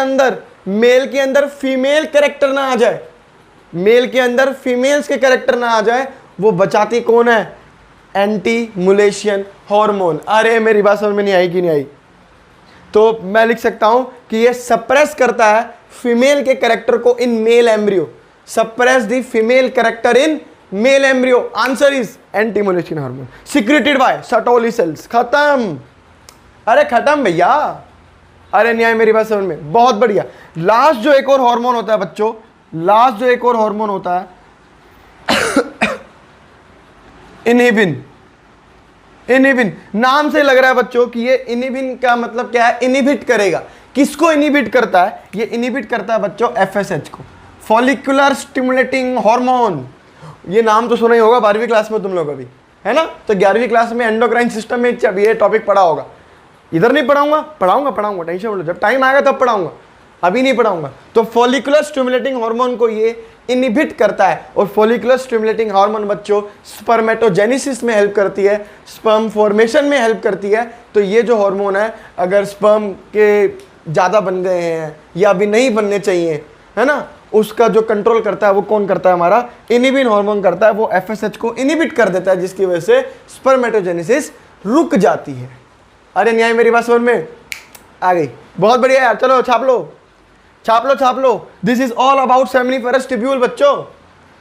अंदर फीमेल कैरेक्टर ना आ जाए, मेल के अंदर फीमेल्स के कैरेक्टर ना आ जाए, वो बचाती कौन है? Anti Mullerian hormone. अरे मेरी बात समझ में नहीं आई कि नहीं आई? तो मैं लिख सकता हूं कि ये सप्रेस करता है फीमेल के कैरेक्टर को in male embryo, suppress the female character in male embryo. Answer is anti Mullerian hormone secreted by Sertoli cells. खत्म, अरे खत्म भैया। अरे नहीं आई मेरी बात समझ में? बहुत बढ़िया। लास्ट जो एक और हार्मोन होता है बच्चों, लास्ट जो एक और हार्मोन होता है इनहिबिन। नाम से लग रहा है बच्चों कि ये इनहिबिन का मतलब क्या है? इनहिबिट करेगा। किसको इनहिबिट करता है? ये इनहिबिट करता है बच्चों एफएसएच को, फॉलिकुलर स्टिमुलेटिंग हार्मोन। ये नाम तो सुना ही होगा 12वीं क्लास में तुम लोग अभी, है ना? तो 11वीं क्लास में एंडोक्राइन सिस्टम में जब ये टॉपिक पढ़ा होगा। इधर नहीं पढ़ाऊंगा, पढ़ाऊंगा, टेंशन मत लो, जब टाइम आएगा तब पढ़ाऊंगा, अभी नहीं पढ़ाऊंगा। तो फॉलिकुलर स्टिमुलेटिंग हार्मोन को ये इनहिबिट करता है, और फॉलिकुलर स्टिमुलेटिंग हार्मोन बच्चों स्पर्मेटोजेनेसिस में हेल्प करती है, स्पर्म फॉर्मेशन में हेल्प करती है। तो ये जो हार्मोन है, अगर स्पर्म के ज़्यादा बन गए हैं या अभी नहीं बनने चाहिए, है ना, उसका जो कंट्रोल करता है वो कौन करता है? हमारा इनहिबिन हार्मोन करता है। वो एफएसएच को इनहिबिट कर देता है, जिसकी वजह से स्पर्मेटोजेनेसिस रुक जाती है। अरे न्याय मेरी बात समझ में आ गई? बहुत बढ़िया यार, चलो छाप लो। This is all about seminiferous tubule बच्चों,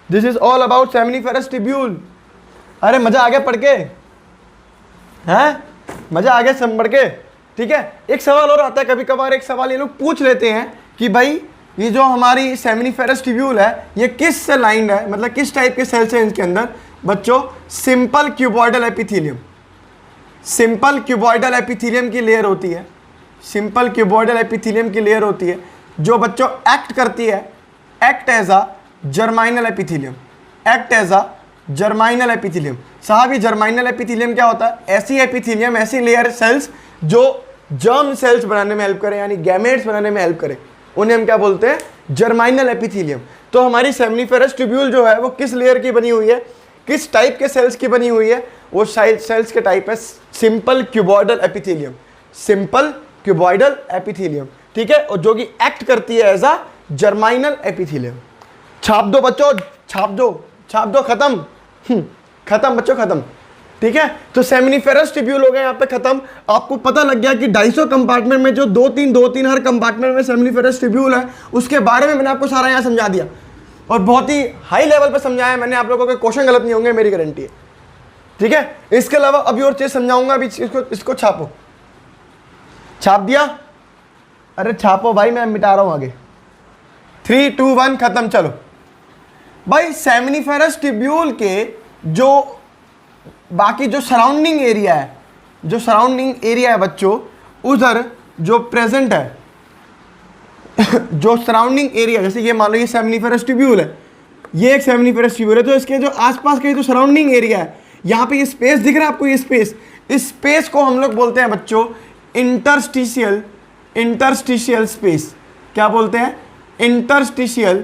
this is all about seminiferous tubule. अरे मजा आ गया पढ़ के? हैं? मजा आ गया सब पढ़ के? ठीक है। एक सवाल और आता है कभी कभार, एक सवाल ये लोग पूछ लेते हैं कि भाई ये जो हमारी सेमिनिफेरस ट्यूब्यूल है ये किस से लाइंड है, मतलब किस टाइप के सेल्स हैं इसके अंदर? बच्चों simple cuboidal epithelium, simple cuboidal epithelium की लेयर होती है, सिंपल क्यूबॉइडल एपिथेलियम की लेयर होती है जो बच्चों एक्ट करती है, act as a germinal epithelium, act as a germinal epithelium. साहब ये जर्माइनल एपिथेलियम क्या होता है? ऐसी एपिथेलियम, ऐसी लेयर सेल्स जो जर्म सेल्स बनाने में हेल्प करें, यानी गैमेट्स बनाने में हेल्प करें, उन्हें हम क्या बोलते हैं? जर्माइनल एपिथेलियम। तो हमारी सेमिनिफेरस ट्यूब्यूल जो है वो किस लेयर की बनी हुई है, किस टाइप के सेल्स की बनी हुई है? वो सेल्स के टाइप है simple cuboidal epithelium, simple cuboidal epithelium, ठीक है, और जो कि एक्ट करती है एज अ जर्माइनल एपिथेलियम। छाप दो बच्चों, छाप दो, खत्म बच्चों, खत्म। ठीक है, तो सेमिनिफेरस ट्यूब्यूल हो गए यहाँ पे खत्म। आपको पता लग गया कि 250 कंपार्टमेंट में जो दो तीन हर कंपार्टमेंट में सेमिनिफेरस ट्यूब्यूल है, उसके बारे में मैंने आपको सारा यहाँ समझा दिया, और बहुत ही हाई लेवल पे समझाया मैंने। आप लोगों के क्वेश्चन गलत नहीं होंगे, मेरी गारंटी है। ठीक है, इसके अलावा अभी और चीज समझाऊंगा, अभी इसको छापो। छाप दिया? अरे छापो भाई, मैं मिटा रहा हूं आगे। 3, 2, 1 खत्म। चलो भाई, सेमिनिफेरस ट्यूब्यूल के जो बाकी जो सराउंडिंग एरिया है, जो सराउंडिंग एरिया है बच्चों, उधर जो प्रेजेंट है जो सराउंडिंग एरिया, जैसे ये मान लो ये सेमनीफेरस ट्यूब्यूल है, ये एक सेमनीफेरस ट्यूब्यूल है, तो इसके जो आसपास का जो सराउंडिंग एरिया है, यहाँ पे ये स्पेस दिख रहा है आपको, ये स्पेस, इस स्पेस को हम लोग बोलते हैं बच्चों इंटरस्टिशियल स्पेस। क्या बोलते हैं? इंटरस्टिशियल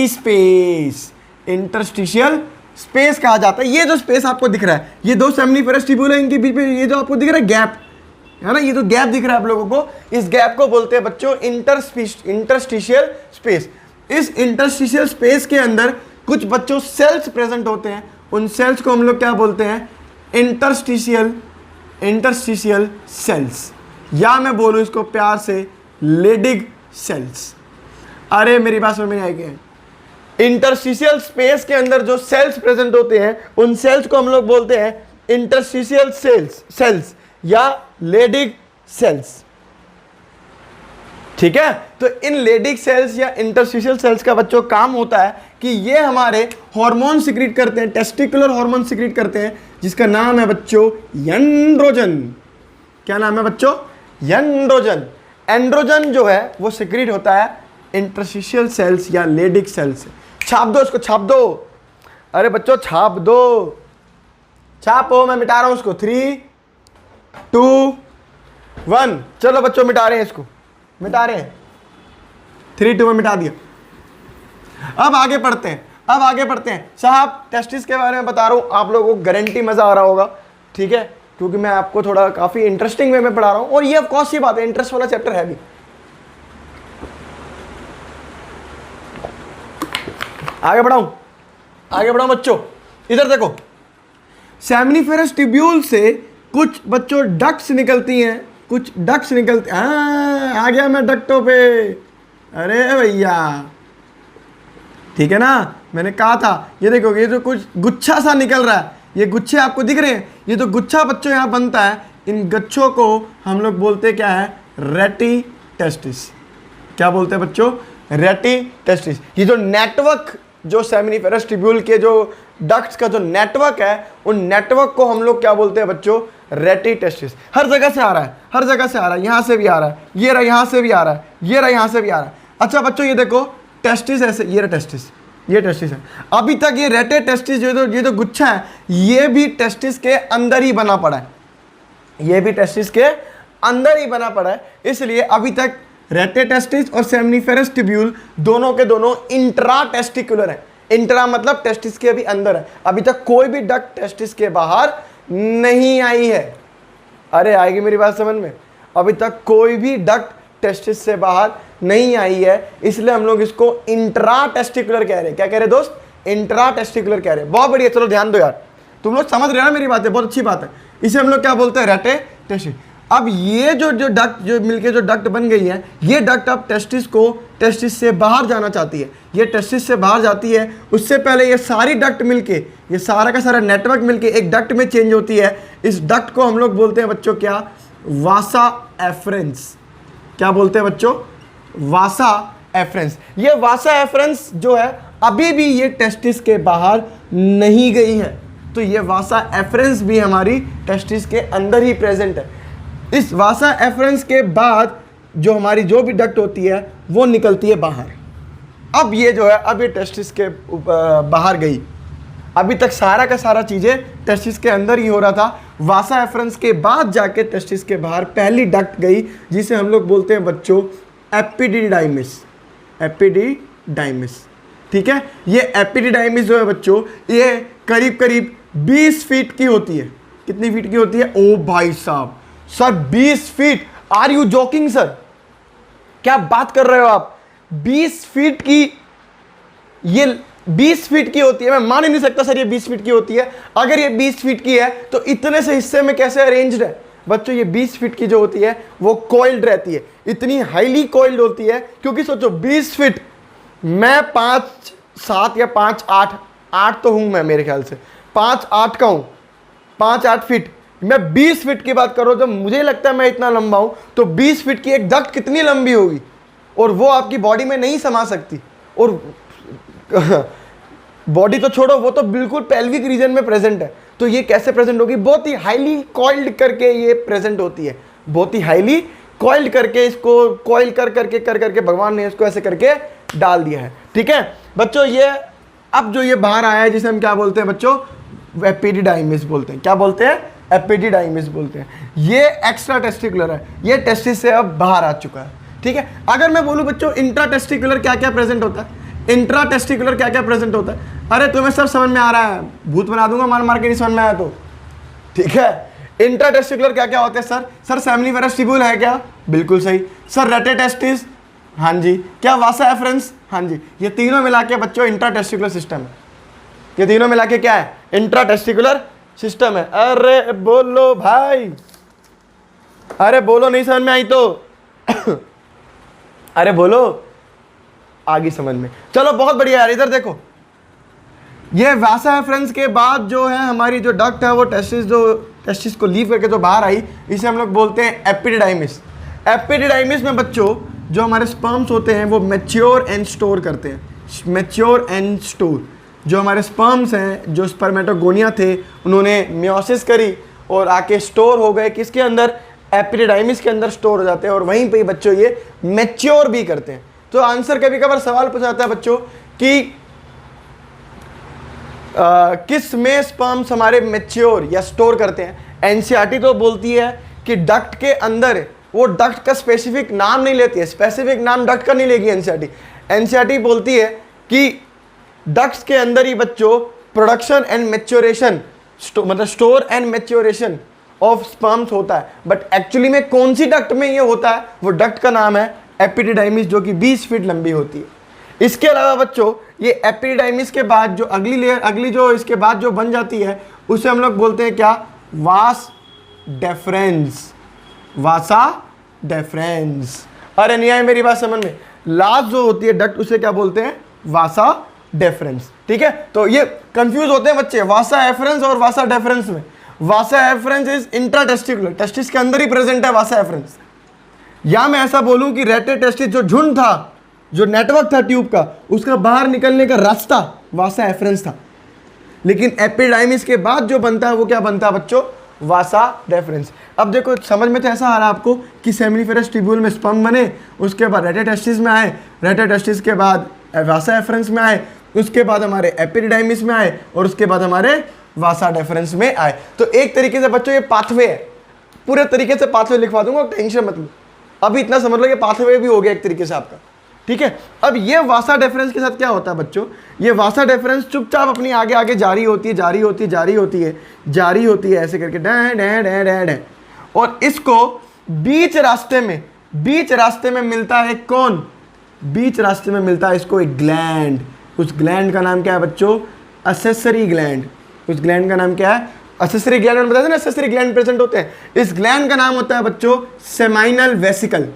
स्पेस, इंटरस्टिशियल स्पेस कहा जाता है। ये जो स्पेस आपको दिख रहा है, ये दो सेमनीफेरस ट्यूब्यूल है, इनके बीच में ये जो आपको दिख रहा है गैप है ना, ये जो गैप दिख रहा है आप लोगों को, इस गैप को बोलते हैं बच्चों इंटरस्टिशियल स्पेस। इस इंटरस्टिशियल स्पेस के अंदर कुछ बच्चों सेल्स प्रेजेंट होते हैं, उन सेल्स को हम लोग क्या बोलते हैं? इंटरस्टिशियल सेल्स, या मैं बोलूं इसको प्यार से लेडिग सेल्स। अरे मेरी बात समझ में आई क्या? इंटरस्टिशियल स्पेस के अंदर जो सेल्स प्रेजेंट होते हैं, उन सेल्स को हम लोग बोलते हैं इंटरस्टिशियल सेल्स या लेडिग सेल्स। ठीक है, तो इन लेडिग सेल्स या इंटरस्टिशियल सेल्स का बच्चों काम होता है कि ये हमारे हार्मोन सिक्रीट करते हैं, टेस्टिकुलर हार्मोन सिक्रीट करते हैं, जिसका नाम है बच्चों एंड्रोजन। क्या नाम है बच्चों? एंड्रोजन। एंड्रोजन जो है वो सिक्रीट होता है इंटरस्टिशियल सेल्स या लेडिग सेल्स से। छाप दो इसको, छाप दो। अरे बच्चों छाप दो, छापो, मैं मिटा रहा हूं उसको। 3, 2, 1, चलो बच्चों मिटा रहे हैं इसको, मिटा रहे हैं। 3, 2 में मिटा दिया। अब आगे पढ़ते हैं, अब आगे पढ़ते हैं। साहब टेस्टिस के बारे में बता रहा हूं, आप लोगों को गारंटी मजा आ रहा होगा, ठीक है, क्योंकि मैं आपको थोड़ा काफी इंटरेस्टिंग वे में पढ़ा रहा हूं, और ये ऑफ कोर्स ये बात है, इंटरेस्ट वाला चैप्टर है भी। आगे बढ़ाऊं, आगे बढ़ाऊं बच्चों, इधर देखो। सेमनीफेरस ट्यूब्यूल से कुछ बच्चों डक्ट्स निकलती हैं, कुछ डक्ट्स निकलती। आ गया मैं डक्टों पे। अरे भैया ठीक है ना, मैंने कहा था। ये देखो, ये जो कुछ गुच्छा सा निकल रहा है, ये गुच्छे आपको दिख रहे हैं, ये जो गुच्छा बच्चों यहाँ बनता है, इन गुच्छों को हम लोग बोलते क्या है? रेटी टेस्टिस। क्या बोलते हैं बच्चों? रेटी टेस्टिस। ये जो नेटवर्क, जो सेमनीफेरस ट्यूब्यूल के जो डक्ट्स का जो नेटवर्क है, उन नेटवर्क को हम लोग क्या बोलते हैं बच्चों? रेटी टेस्टिस। हर जगह से आ रहा है, हर जगह से आ रहा है, यहाँ से भी आ रहा है, ये रहा यहाँ से भी आ रहा है, ये रहा यहाँ से भी आ रहा है। अच्छा बच्चों ये देखो, टेस्टिस ऐसे, ये रहा टेस्टिस, ये टेस्टिस है। अभी तक ये रेटे टेस्टिस ये जो गुच्छा है, ये भी टेस्टिस के अंदर ही बना पड़ा है, ये भी टेस्टिस के अंदर ही बना पड़ा है। इसलिए अभी तक रेटे टेस्टिस और सेमनीफेरस ट्यूब्यूल दोनों के दोनों इंट्रा टेस्टिकुलर है। इंट्रा मतलब टेस्टिस के अभी अंदर है, अभी तक कोई भी डक्ट टेस्टिस के बाहर नहीं आई है। अरे आएगी मेरी बात समझ में? अभी तक कोई भी डक्ट टेस्टिस से बाहर नहीं आई है, इसलिए हम लोग इसको इंट्रा टेस्टिकुलर कह रहे हैं। क्या कह रहे दोस्त? इंट्रा टेस्टिकुलर कह रहे हैं। बहुत बढ़िया, चलो ध्यान दो यार, तुम लोग समझ रहे हो ना मेरी बात है, बहुत अच्छी बात है। इसे हम लोग क्या बोलते हैं? रेटे टेस्टिस। अब ये जो डक्ट जो मिलके जो डक्ट बन गई है, ये डक्ट अब टेस्टिस से बाहर जाना चाहती है, ये टेस्टिस से बाहर जाती है। उससे पहले ये सारी डक्ट मिलके, ये सारा का सारा नेटवर्क मिलके एक डक्ट में चेंज होती है। इस डक्ट को हम लोग बोलते हैं बच्चों क्या? वासा एफरेंस। क्या बोलते हैं बच्चों? वासा एफरेंस। ये वासा एफरेंस जो है अभी भी ये टेस्टिस के बाहर नहीं गई है, तो ये वासा एफरेंस भी हमारी टेस्टिस के अंदर ही प्रेजेंट है। इस वासा एफरेंस के बाद जो हमारी जो भी डक्ट होती है वो निकलती है बाहर। अब ये जो है, अब ये टेस्टिस के बाहर गई। अभी तक सारा का सारा चीज़ें टेस्टिस के अंदर ही हो रहा था, वासा एफरेंस के बाद जाके टेस्टिस के बाहर पहली डक्ट गई, जिसे हम लोग बोलते हैं बच्चों एपिडिडाइमिस। एपिडिडाइमिस, ठीक है। ये एपिडिडाइमिस जो है बच्चों, ये करीब करीब 20 फीट की होती है। कितनी फीट की होती है? ओ भाई साहब, sir 20 feet, are you joking sir? क्या बात कर रहे हो आप? 20 फीट की, ये 20 फीट की होती है। मैं मान ही नहीं सकता सर ये 20 फीट की होती है। अगर ये 20 फीट की है तो इतने से हिस्से में कैसे अरेंज्ड है? बच्चों ये 20 फीट की जो होती है वो कॉइल्ड रहती है, इतनी हाईली कॉइल्ड होती है, क्योंकि सोचो 20 फीट, मैं 5, 7 या 5, 8 तो हूं मैं मेरे ख्याल से, 5, 8 का हूं, 5, 8 फीट। मैं 20 फीट की बात करो, जब मुझे लगता है मैं इतना लंबा हूं, तो 20 फीट की एक डक्ट कितनी लंबी होगी, और वो आपकी बॉडी में नहीं समा सकती। और बॉडी तो छोड़ो, वो तो बिल्कुल पेल्विक रीजन में प्रेजेंट है। तो ये कैसे प्रेजेंट होगी? बहुत ही हाईली कॉइल्ड करके ये प्रेजेंट होती है, बहुत ही हाईली कॉइल्ड करके, इसको कॉइल कर करके भगवान ने इसको ऐसे करके डाल दिया है। ठीक है बच्चों, ये अब जो ये बाहर आया है जिसे हम क्या बोलते हैं बच्चों? एपिडिडाइमिस बोलते हैं। क्या बोलते हैं? एपिडिडाइमिस बोलते हैं। ये एक्स्ट्रा टेस्टिकुलर है, ये टेस्टिस से अब बाहर आ चुका है। ठीक है, अगर मैं बोलूं बच्चों इंट्रा टेस्टिकुलर क्या क्या प्रेजेंट होता है, इंट्रा टेस्टिकुलर क्या क्या प्रेजेंट होता है, अरे तुम्हें सब समझ में आ रहा है, भूत बना दूंगा मार मार के नहीं समझ में आया तो। ठीक है, इंट्रा टेस्टिकुलर क्या क्या होते हैं सर? सर सेमिनिफेरस ट्यूब्यूल है क्या? बिल्कुल सही। सर रेटे टेस्टिस? हाँ जी। क्या वासा एफरेंस? हाँ जी। ये तीनों मिला के बच्चों इंट्रा टेस्टिकुलर सिस्टम है। ये तीनों मिला के क्या है? इंट्रा टेस्टिकुलर सिस्टम है। अरे बोलो भाई, अरे बोलो, नहीं समझ में आई तो अरे बोलो, आगे समझ में। चलो बहुत बढ़िया यार, इधर देखो, ये वासा एफरेंस के बाद जो है हमारी जो डक्ट है वो टेस्टिस को लीव करके जो बाहर आई, इसे हम लोग बोलते हैं एपिडिडाइमिस। एपिडिडाइमिस में बच्चों जो हमारे स्पर्म्स होते हैं वो मैच्योर एंड स्टोर करते हैं। मैच्योर एंड स्टोर, जो हमारे स्पर्म्स हैं, जो स्पर्मेटोगोनिया थे, उन्होंने मियोसिस करी और आके स्टोर हो गए किसके अंदर? एपिडिडाइमिस के अंदर स्टोर हो जाते हैं, और वहीं पे बच्चों ये मैच्योर भी करते हैं। तो आंसर कभी कभार सवाल पूछा जाता है बच्चों कि किस में स्पर्म्स हमारे मैच्योर या स्टोर करते हैं? एनसीईआरटी तो बोलती है कि डक्ट के अंदर, वो डक्ट का स्पेसिफिक नाम नहीं लेती है, स्पेसिफिक नाम डक्ट का नहीं लेगी एनसीईआरटी। एनसीईआरटी बोलती है कि डक्ट्स के अंदर ही बच्चों प्रोडक्शन एंड मैच्योरेशन, मतलब store and maturation of sperms होता है। बट एक्चुअली में कौन सी डक्ट में ये होता है? वो डक्ट का नाम है एपिडिडाइमिस, जो कि 20 फीट लंबी होती है। इसके अलावा बच्चों ये एपिडिडाइमिस के बाद जो अगली लेयर, अगली जो इसके बाद जो बन जाती है, उसे हम लोग बोलते हैं क्या? Vas deferens. वासा डेफरेंस। अरे नहीं आई मेरी बात समझ में? लास्ट जो होती है डक्ट, उसे क्या बोलते हैं? वासा डेफरेंस। ठीक है, तो ये कंफ्यूज होते हैं बच्चे वासा एफरेंस और वासा डेफरेंस में। वासा एफरेंस इज इंट्रा टेस्टिकुलर, टेस्टिस के अंदर ही प्रेजेंट है वासा एफरेंस। या मैं ऐसा बोलूं कि रेटे टेस्टिस जो झुंड था, जो नेटवर्क था ट्यूब का, उसका बाहर निकलने का रास्ता वासा एफरेंस था। लेकिन एपिडाइमिस के बाद जो बनता है वो क्या बनता है बच्चों? वासा डेफरेंस। अब देखो समझ में तो ऐसा आ रहा है आपको कि सेमिनिफेरस ट्यूब्यूल में स्पर्म बने, उसके बाद रेटे टेस्टिस में आए, रेटे टेस्टिस के बाद वासा एफरेंस में आए, उसके बाद हमारे एपिडाइमिस में आए, और उसके बाद हमारे वासा डेफरेंस में आए। तो एक तरीके से बच्चों ये पाथवे है, पूरे तरीके से पाथवे लिखवा दूंगा, टेंशन मत लो। अभी इतना समझ लो कि पाथवे भी हो गया एक तरीके से आपका। ठीक है, अब ये वासा डेफरेंस के साथ क्या होता है बच्चों? ये वासा डेफरेंस चुपचाप अपनी आगे आगे जारी होती है, जारी होती है, जारी होती है, जारी होती है, ऐसे करके डै डै डै डै डै। और इसको बीच रास्ते में मिलता है कौन? बीच रास्ते में मिलता है इसको एक ग्लैंड। उस ग्लैंड का नाम क्या है बच्चों? Accessory gland. उस ग्लैंड का नाम क्या है? Accessory gland. मैंने बताया ना असेसरी ग्लैंड प्रेजेंट होते हैं। इस ग्लैंड का नाम होता है बच्चों सेमाइनल वेसिकल।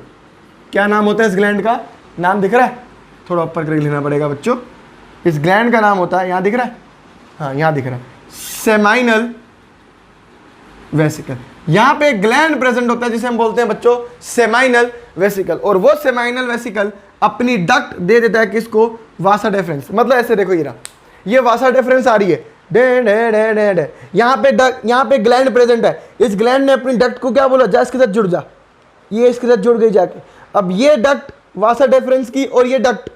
क्या नाम होता है इस ग्लैंड का? नाम दिख रहा है? थोड़ा ऊपर करके लेना पड़ेगा बच्चों। इस ग्लैंड का नाम होता है, यहाँ दिख रहा है? हाँ यहाँ दिख रहा है, सेमाइनल वेसिकल। यहाँ पे ग्लैंड प्रेजेंट होता है जिसे हम बोलते हैं बच्चों सेमाइनल वेसिकल। और वो सेमाइनल वेसिकल अपनी डक्ट दे देता है किसको? वासा डेफरेंस। मतलब ऐसे देखो, ये वासा डेफरेंस आ रही है, day day day day day. यहाँ पे ग्लैंड प्रेजेंट है। इस ग्लैंड ने अपनी डक्ट को क्या बोला? जा इसके साथ जुड़ जा। ये इसके साथ जुड़ गई जाके। अब ये डक्ट वासा डेफरेंस की और ये डक्ट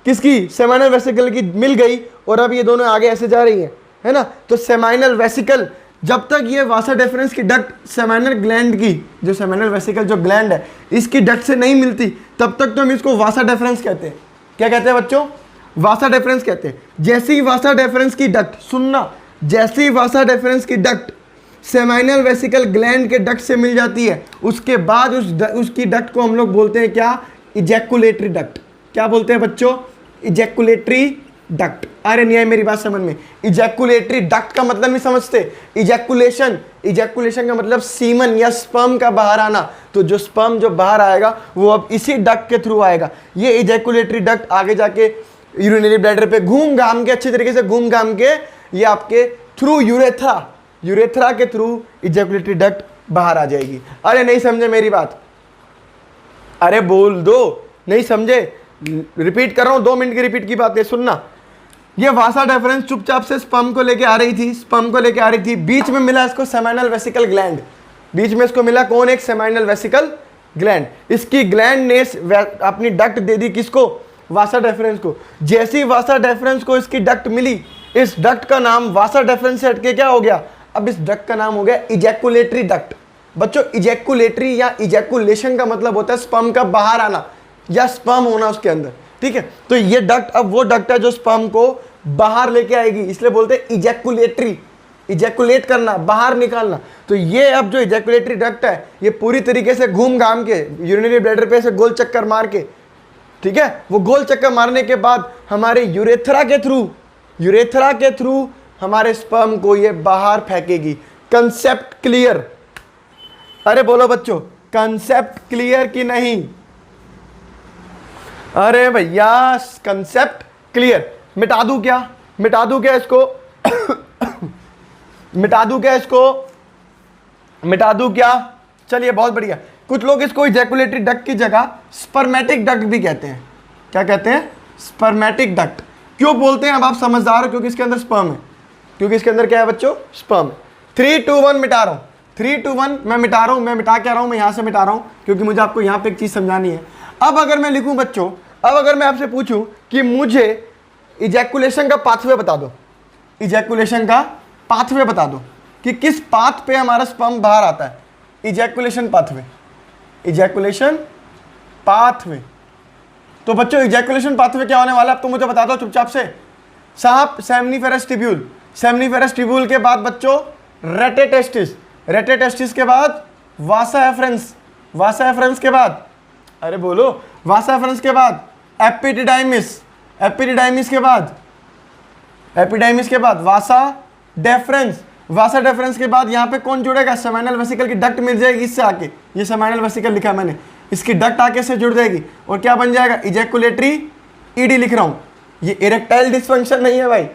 किसकी? सेमाइनल वेसिकल की मिल गई, और अब ये दोनों आगे ऐसे जा रही हैं, है ना? तो सेमाइनल वेसिकल, जब तक ये वासा डेफरेंस की डक्ट सेमाइनल ग्लैंड की, जो सेमाइनल वेसिकल जो ग्लैंड है, इसकी डक्ट से नहीं मिलती, तब तक तो हम इसको वासा डेफरेंस कहते हैं। क्या कहते हैं बच्चों? वासा डेफरेंस कहते हैं। जैसे ही वासा डेफरेंस की डक्ट, सुनना, जैसे ही वासा डेफरेंस की डक्ट सेमाइनल वेसिकल ग्लैंड के डक्ट से मिल जाती है, उसके बाद उसकी डक्ट को हम लोग बोलते हैं क्या? Ejaculatory duct. क्या बोलते हैं बच्चों? Ejaculatory duct. अरे नहीं है मेरी बात समझ में? इजैकुलेटरी डक्ट का मतलब नहीं समझते? इजैकुलेशन का मतलब सीमन या स्पर्म का बाहर आना। तो जो स्पर्म जो बाहर आएगा वो अब इसी डक्ट के थ्रू आएगा। ये इजैकुलेटरी डक्ट आगे जाके यूरिनरी ब्लैडर पे घूम घाम के, अच्छे तरीके से घूम घाम के, ये आपके थ्रू यूरेथ्रा के थ्रू इजैकुलेटरी डक्ट बाहर आ जाएगी। अरे नहीं समझे मेरी बात? अरे बोल दो, नहीं समझे? रिपीट कर रहा हूं, 2 मिनट की रिपीट की बात है, सुनना। ये वासा डेफरेंस चुपचाप से स्पर्म को लेके आ रही थी, स्पर्म को लेके आ रही थी, बीच में मिला इसको सेमिनल वेसिकल ग्लैंड, बीच में इसको मिला कौन, एक सेमिनल वेसिकल ग्लैंड। इसकी ग्लैंड ने अपनी डक्ट दे दी किसको, वासा डेफरेंस को। जैसी वासा डेफरेंस को इसकी डक्ट मिली, इस डक्ट का नाम वासा डेफरेंस से हटके क्या हो गया, अब इस डक्ट का नाम हो गया इजैकुलेटरी डक्ट। बच्चों इजैकुलेटरी या इजैकुलेशन का मतलब होता है स्पर्म का बाहर आना या स्पर्म होना उसके अंदर, ठीक है। तो ये डक्ट अब वो डक्ट है जो स्पर्म को बाहर लेके आएगी, इसलिए बोलते हैं इजैकुलेटरी, इजैकुलेट करना, बाहर निकालना। तो ये अब जो इजैकुलेटरी डक्ट है ये पूरी तरीके से घूम घाम के यूरिनरी ब्लैडर पे से गोल चक्कर मार के, ठीक है, वो गोल चक्कर मारने के बाद हमारे यूरेथ्रा के थ्रू हमारे स्पर्म को ये बाहर फेंकेगी। Concept clear? अरे बोलो बच्चों, कंसेप्ट क्लियर कि नहीं? अरे भैया कंसेप्ट क्लियर। मिटा दूं क्या इसको मिटा दूं क्या? चलिए बहुत बढ़िया। कुछ लोग इसको इजैकुलेटरी डक्ट की जगह स्पर्मेटिक डक्ट भी कहते हैं। क्या कहते हैं? Spermatic duct. क्यों बोलते हैं अब आप समझदार हो, क्योंकि इसके अंदर स्पर्म है, क्योंकि इसके अंदर क्या है बच्चों, स्पर्म। 3 2 1 मिटा रहा हूं, 3 2 1 मैं मिटा रहा हूं। मैं मिटा क्या रहा हूं, मैं यहां से मिटा रहा हूं क्योंकि मुझे आपको यहां पे एक चीज समझानी है। अब अगर मैं लिखूं बच्चों, अब अगर मैं आपसे पूछूं कि मुझे इजैकुलेशन का पाथवे बता दो, इजैकुलेशन का पाथवे बता दो कि किस पाथ पे हमारा स्पर्म बाहर आता है। Ejaculation pathway, ejaculation pathway. तो बच्चों इजैकुलेशन पाथवे क्या होने वाला है, अब तो मुझे बता दो चुपचाप से साहब। सेमनीफेरस ट्यूब्यूल, सेमनीफेरस ट्यूब्यूल के बाद बच्चों रेटे टेस्टिस, रेटे टेस्टिस के बाद वासा एफरेंस, वासा एफरेंस के बाद, अरे बोलो, वासा एफरेंस के बाद एपिडिडाइमिस, एपिडिडाइमिस के बाद, एपिडाइमिस के बाद वासा डेफरेंस, वासा डेफरेंस के बाद यहाँ पे कौन जुड़ेगा, सेमिनल वेसिकल की डक्ट मिल जाएगी इससे आके, ये सेमिनल वेसिकल लिखा है मैंने, इसकी डक्ट आके से जुड़ जाएगी और क्या बन जाएगा, इजैकुलेटरी ईडी लिख रहा हूँ। ये इरेक्टाइल डिस्फंक्शन नहीं है भाई,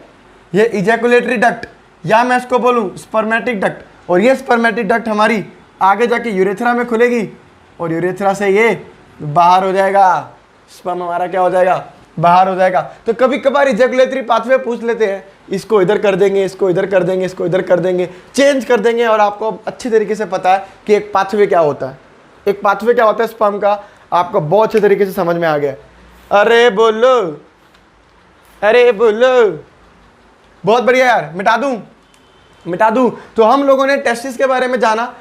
ये इजैकुलेटरी डक्ट, या मैं इसको बोलूँ स्पर्मेटिक डक्ट। और ये स्पर्मेटिक डक्ट हमारी आगे जाके यूरेथ्रा में खुलेगी और यूरेथ्रा से ये बाहर हो जाएगा, स्पर्म हमारा क्या हो जाएगा, बाहर हो जाएगा। तो कभी कभार इजैकुलेटरी पाथवे पूछ लेते हैं, इसको इधर कर देंगे, इसको इधर कर देंगे, इसको इधर कर देंगे, चेंज कर देंगे, और आपको अच्छी तरीके से पता है कि एक पाथवे क्या होता है, एक पाथवे क्या होता है स्पर्म का, आपको बहुत अच्छे तरीके से समझ में आ गया। अरे बोलो, अरे बोलो, बहुत बढ़िया यार। मिटा दूं। तो हम लोगों ने टेस्टिस के बारे में जाना,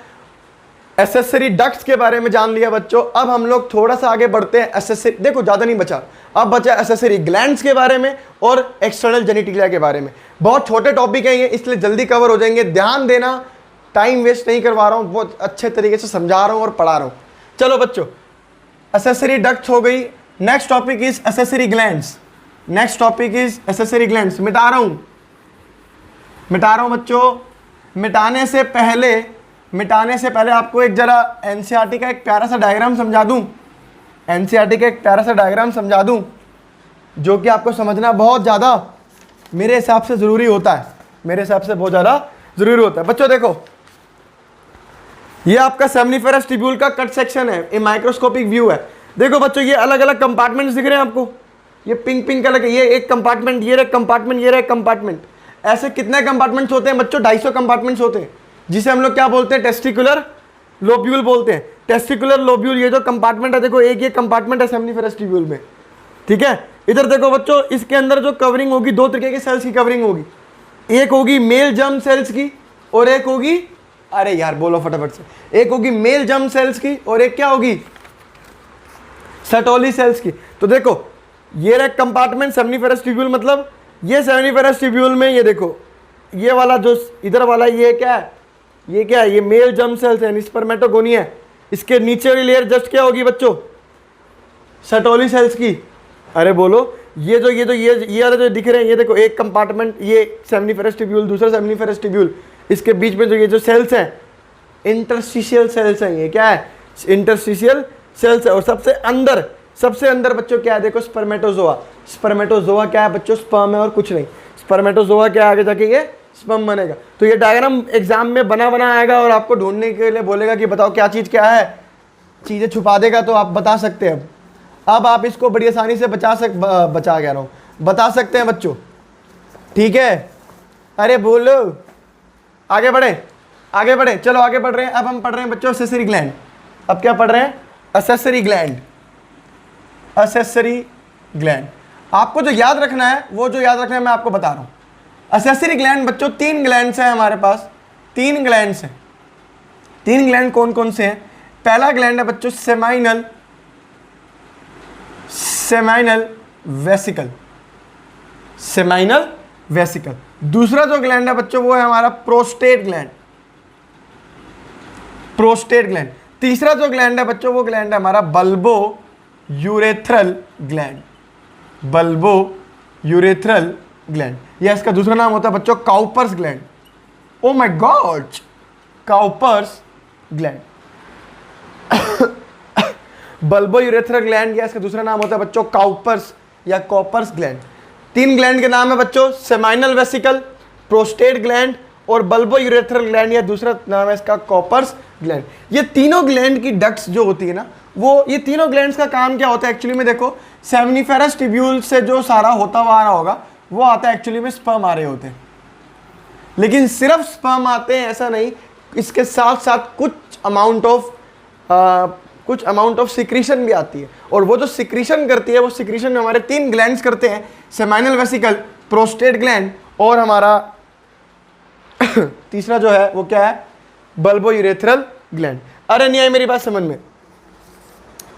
एसेसरी डक्ट्स के बारे में जान लिया बच्चों। अब हम लोग थोड़ा सा आगे बढ़ते हैं, एसेसरी, देखो ज़्यादा नहीं बचा, अब बचा एसेसरी ग्लैंड्स के बारे में और एक्सटर्नल जेनिटिलिया के बारे में। बहुत छोटे टॉपिक है ये, इसलिए जल्दी कवर हो जाएंगे, ध्यान देना, टाइम वेस्ट नहीं करवा रहा हूँ, बहुत अच्छे तरीके से समझा रहा हूँ और पढ़ा रहा हूँ। चलो बच्चों, एसेसरी डक्ट्स हो गई, next topic is accessory glands, next topic is accessory glands. मिटा रहा हूँ बच्चों। मिटाने से पहले आपको एक जरा एनसीईआरटी का एक प्यारा सा डायग्राम समझा दूं, एनसीईआरटी का एक प्यारा सा डायग्राम समझा दूं जो कि आपको समझना बहुत ज़्यादा मेरे हिसाब से ज़रूरी होता है, मेरे हिसाब से बहुत ज़्यादा ज़रूरी होता है। बच्चों देखो, ये आपका सेमनीफेरस ट्यूब्यूल का कट सेक्शन है, ये माइक्रोस्कोपिक व्यू है। देखो बच्चों, ये अलग अलग कंपार्टमेंट्स दिख रहे हैं आपको, ये पिंक कलर के, ये एक कंपार्टमेंट, ये एक कंपार्टमेंट, ये एक कंपार्टमेंट। ऐसे कितने कंपार्टमेंट्स होते हैं बच्चों? 250 कंपार्टमेंट्स होते हैं, जिसे हम लोग क्या बोलते हैं, टेस्टिकुलर लोब्यूल बोलते हैं। टेस्टिकुलर लोब्यूल, ये जो कंपार्टमेंट है, देखो एक ये कंपार्टमेंट है सेमनीफेरस ट्यूब्यूल में, ठीक है। इधर देखो बच्चों, इसके अंदर जो कवरिंग होगी, दो तरीके के सेल्स की कवरिंग होगी, एक होगी मेल जर्म सेल्स की और एक होगी, अरे यार बोलो फटाफट से, एक होगी मेल जर्म सेल्स की और एक क्या होगी, सर्टोली सेल्स की। तो देखो ये रहा कंपार्टमेंट सेमनीफेरस ट्यूब्यूल, मतलब ये सेमनीफेरस ट्यूब्यूल में ये देखो, ये वाला जो इधर वाला, ये क्या है, ये क्या है, ये मेल जर्म सेल्स है, स्पर्मेटोगोनी है। इसके नीचे वाली लेयर जस्ट क्या होगी बच्चों, सर्टोली सेल्स की। अरे बोलो, ये वाला जो दिख रहे हैं, ये देखो एक कंपार्टमेंट, ये सेमनीफेरस ट्यूब्यूल, दूसरा सेमनीफेरस ट्यूब्यूल, इसके बीच में जो ये जो सेल्स हैं, इंटरस्टिशियल सेल्स हैं, ये क्या है, इंटरस्टिशियल सेल्स है। और सबसे अंदर बच्चों क्या है, देखो स्पर्मेटोजोआ। स्पर्मेटोजोआ क्या है बच्चों, स्पर्म है और कुछ नहीं। स्पर्मेटोजोआ क्या आगे जाके ये स्पर्म बनेगा। तो ये डायग्राम एग्जाम में बना आएगा और आपको ढूंढने के लिए बोलेगा कि बताओ क्या चीज़ क्या है, चीज़ें छुपा देगा तो आप बता सकते हैं। अब आप इसको बड़ी आसानी से बता सकते हैं बच्चों। ठीक है, अरे बोलो, आगे बढ़े, आगे बढ़े, चलो आगे बढ़ रहे हैं। अब हम पढ़ रहे हैं बच्चों असेसरी ग्लैंड। अब क्या पढ़ रहे हैं? Accessory gland. असेसरी ग्लैंड आपको जो याद रखना है, वो जो याद रखना है मैं आपको बता रहा हूं। असेसरी ग्लैंड बच्चों 3 ग्लैंड्स हैं हमारे पास, 3 ग्लैंड्स हैं। 3 ग्लैंड कौन कौन से हैं? पहला ग्लैंड है बच्चों seminal, seminal vesicle, seminal vesicle. दूसरा जो ग्लैंड है बच्चों वो है हमारा प्रोस्टेट ग्लैंड, प्रोस्टेट ग्लैंड। तीसरा जो ग्लैंड है बच्चों वो ग्लैंड है हमारा bulbo urethral gland, bulbo urethral gland, या इसका दूसरा नाम होता है बच्चों Cowper's gland. Oh my God, Cowper's gland. Bulbo urethral gland या इसका दूसरा नाम होता है बच्चों काउपर्स या कॉपर्स ग्लैंड। 3 ग्लैंड के नाम है बच्चों सेमाइनल वेसिकल, प्रोस्टेट ग्लैंड और बल्बो यूरेथ्रल ग्लैंड, या दूसरा नाम है इसका कॉपर्स ग्लैंड। ये तीनों ग्लैंड की डक्ट्स जो होती है ना, वो ये तीनों ग्लैंड्स का काम क्या होता है एक्चुअली में? देखो, सेमनीफेरस ट्यूब्यूल से जो सारा होता हुआ आ रहा होगा वो आता है एक्चुअली में स्पर्म आ रहे होते हैं। लेकिन सिर्फ स्पर्म आते हैं ऐसा नहीं, इसके साथ साथ कुछ अमाउंट ऑफ सिक्रीशन भी आती है। और वो जो सिक्रीशन करती है, वो सिक्रीशन हमारे 3 ग्लैंड्स करते हैं, सेमाइनल वेसिकल, प्रोस्टेट ग्लैंड और हमारा तीसरा जो है वो क्या है? Bulbo urethral gland. अरे नहीं आई मेरी बात समझ में?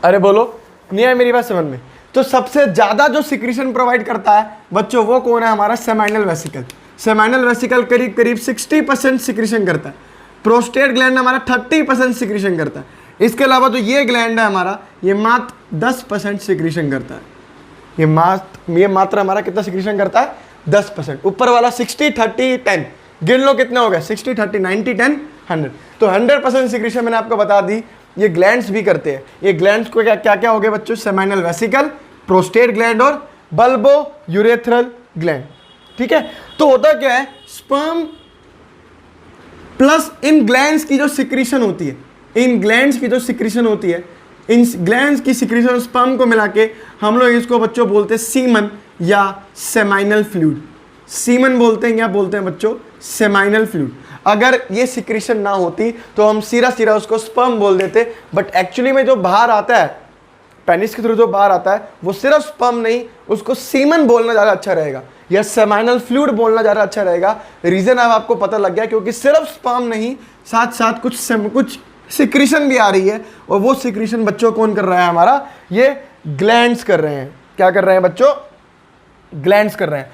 अरे बोलो, नहीं आई मेरी बात समझ में? तो सबसे ज्यादा जो सिक्रीशन प्रोवाइड करता है बच्चों वो कौन है? हमारा सेमाइनल वेसिकल। सेमाइनल वेसिकल करीब करीब 60% सिक्रीशन करता है। प्रोस्टेट ग्लैंड हमारा 30% सिक्रीशन करता है। इसके अलावा जो ये ग्लैंड है हमारा, ये मात्र 10% सिक्रीशन करता है। ये मात्र हमारा कितना सिक्रीशन करता है? 10%। ऊपर वाला 60 30 10, गिन लो कितना हो गया? 60 30 90 10 100। तो 100% सिक्रीशन मैंने आपको बता दी, ये ग्लैंड्स भी करते हैं। ये ग्लैंड्स को क्या क्या क्या हो गए बच्चों? सेमाइनल वेसिकल, प्रोस्टेट ग्लैंड और बल्बो यूरेथ्रल ग्लैंड। ठीक है, तो होता क्या है? स्पर्म प्लस इन ग्लैंड्स की जो सिक्रीशन होती है, इन ग्लैंड्स की जो सिक्रीशन होती है, इन ग्लैंड्स की सिक्रीशन स्पर्म को मिला के हम लोग इसको बच्चों बोलते हैं सीमन या सेमाइनल फ्लूइड। सीमन बोलते हैं या बोलते हैं बच्चों सेमाइनल फ्लूइड। अगर ये सिक्रीशन ना होती तो हम सीधा उसको स्पर्म बोल देते, बट एक्चुअली में जो बाहर आता है पेनिस के थ्रू जो बाहर आता है वो सिर्फ स्पर्म नहीं, उसको सीमन बोलना ज़्यादा अच्छा रहेगा या सेमाइनल फ्लूइड बोलना ज़्यादा अच्छा रहेगा। रीज़न अब आपको पता लग गया, क्योंकि सिर्फ स्पर्म नहीं, साथ साथ कुछ सिक्रीशन भी आ रही है, और वो सिक्रीशन बच्चों कौन कर रहा है? हमारा ये ग्लैंड्स कर रहे हैं। क्या कर रहे हैं बच्चों? ग्लैंड्स कर रहे हैं।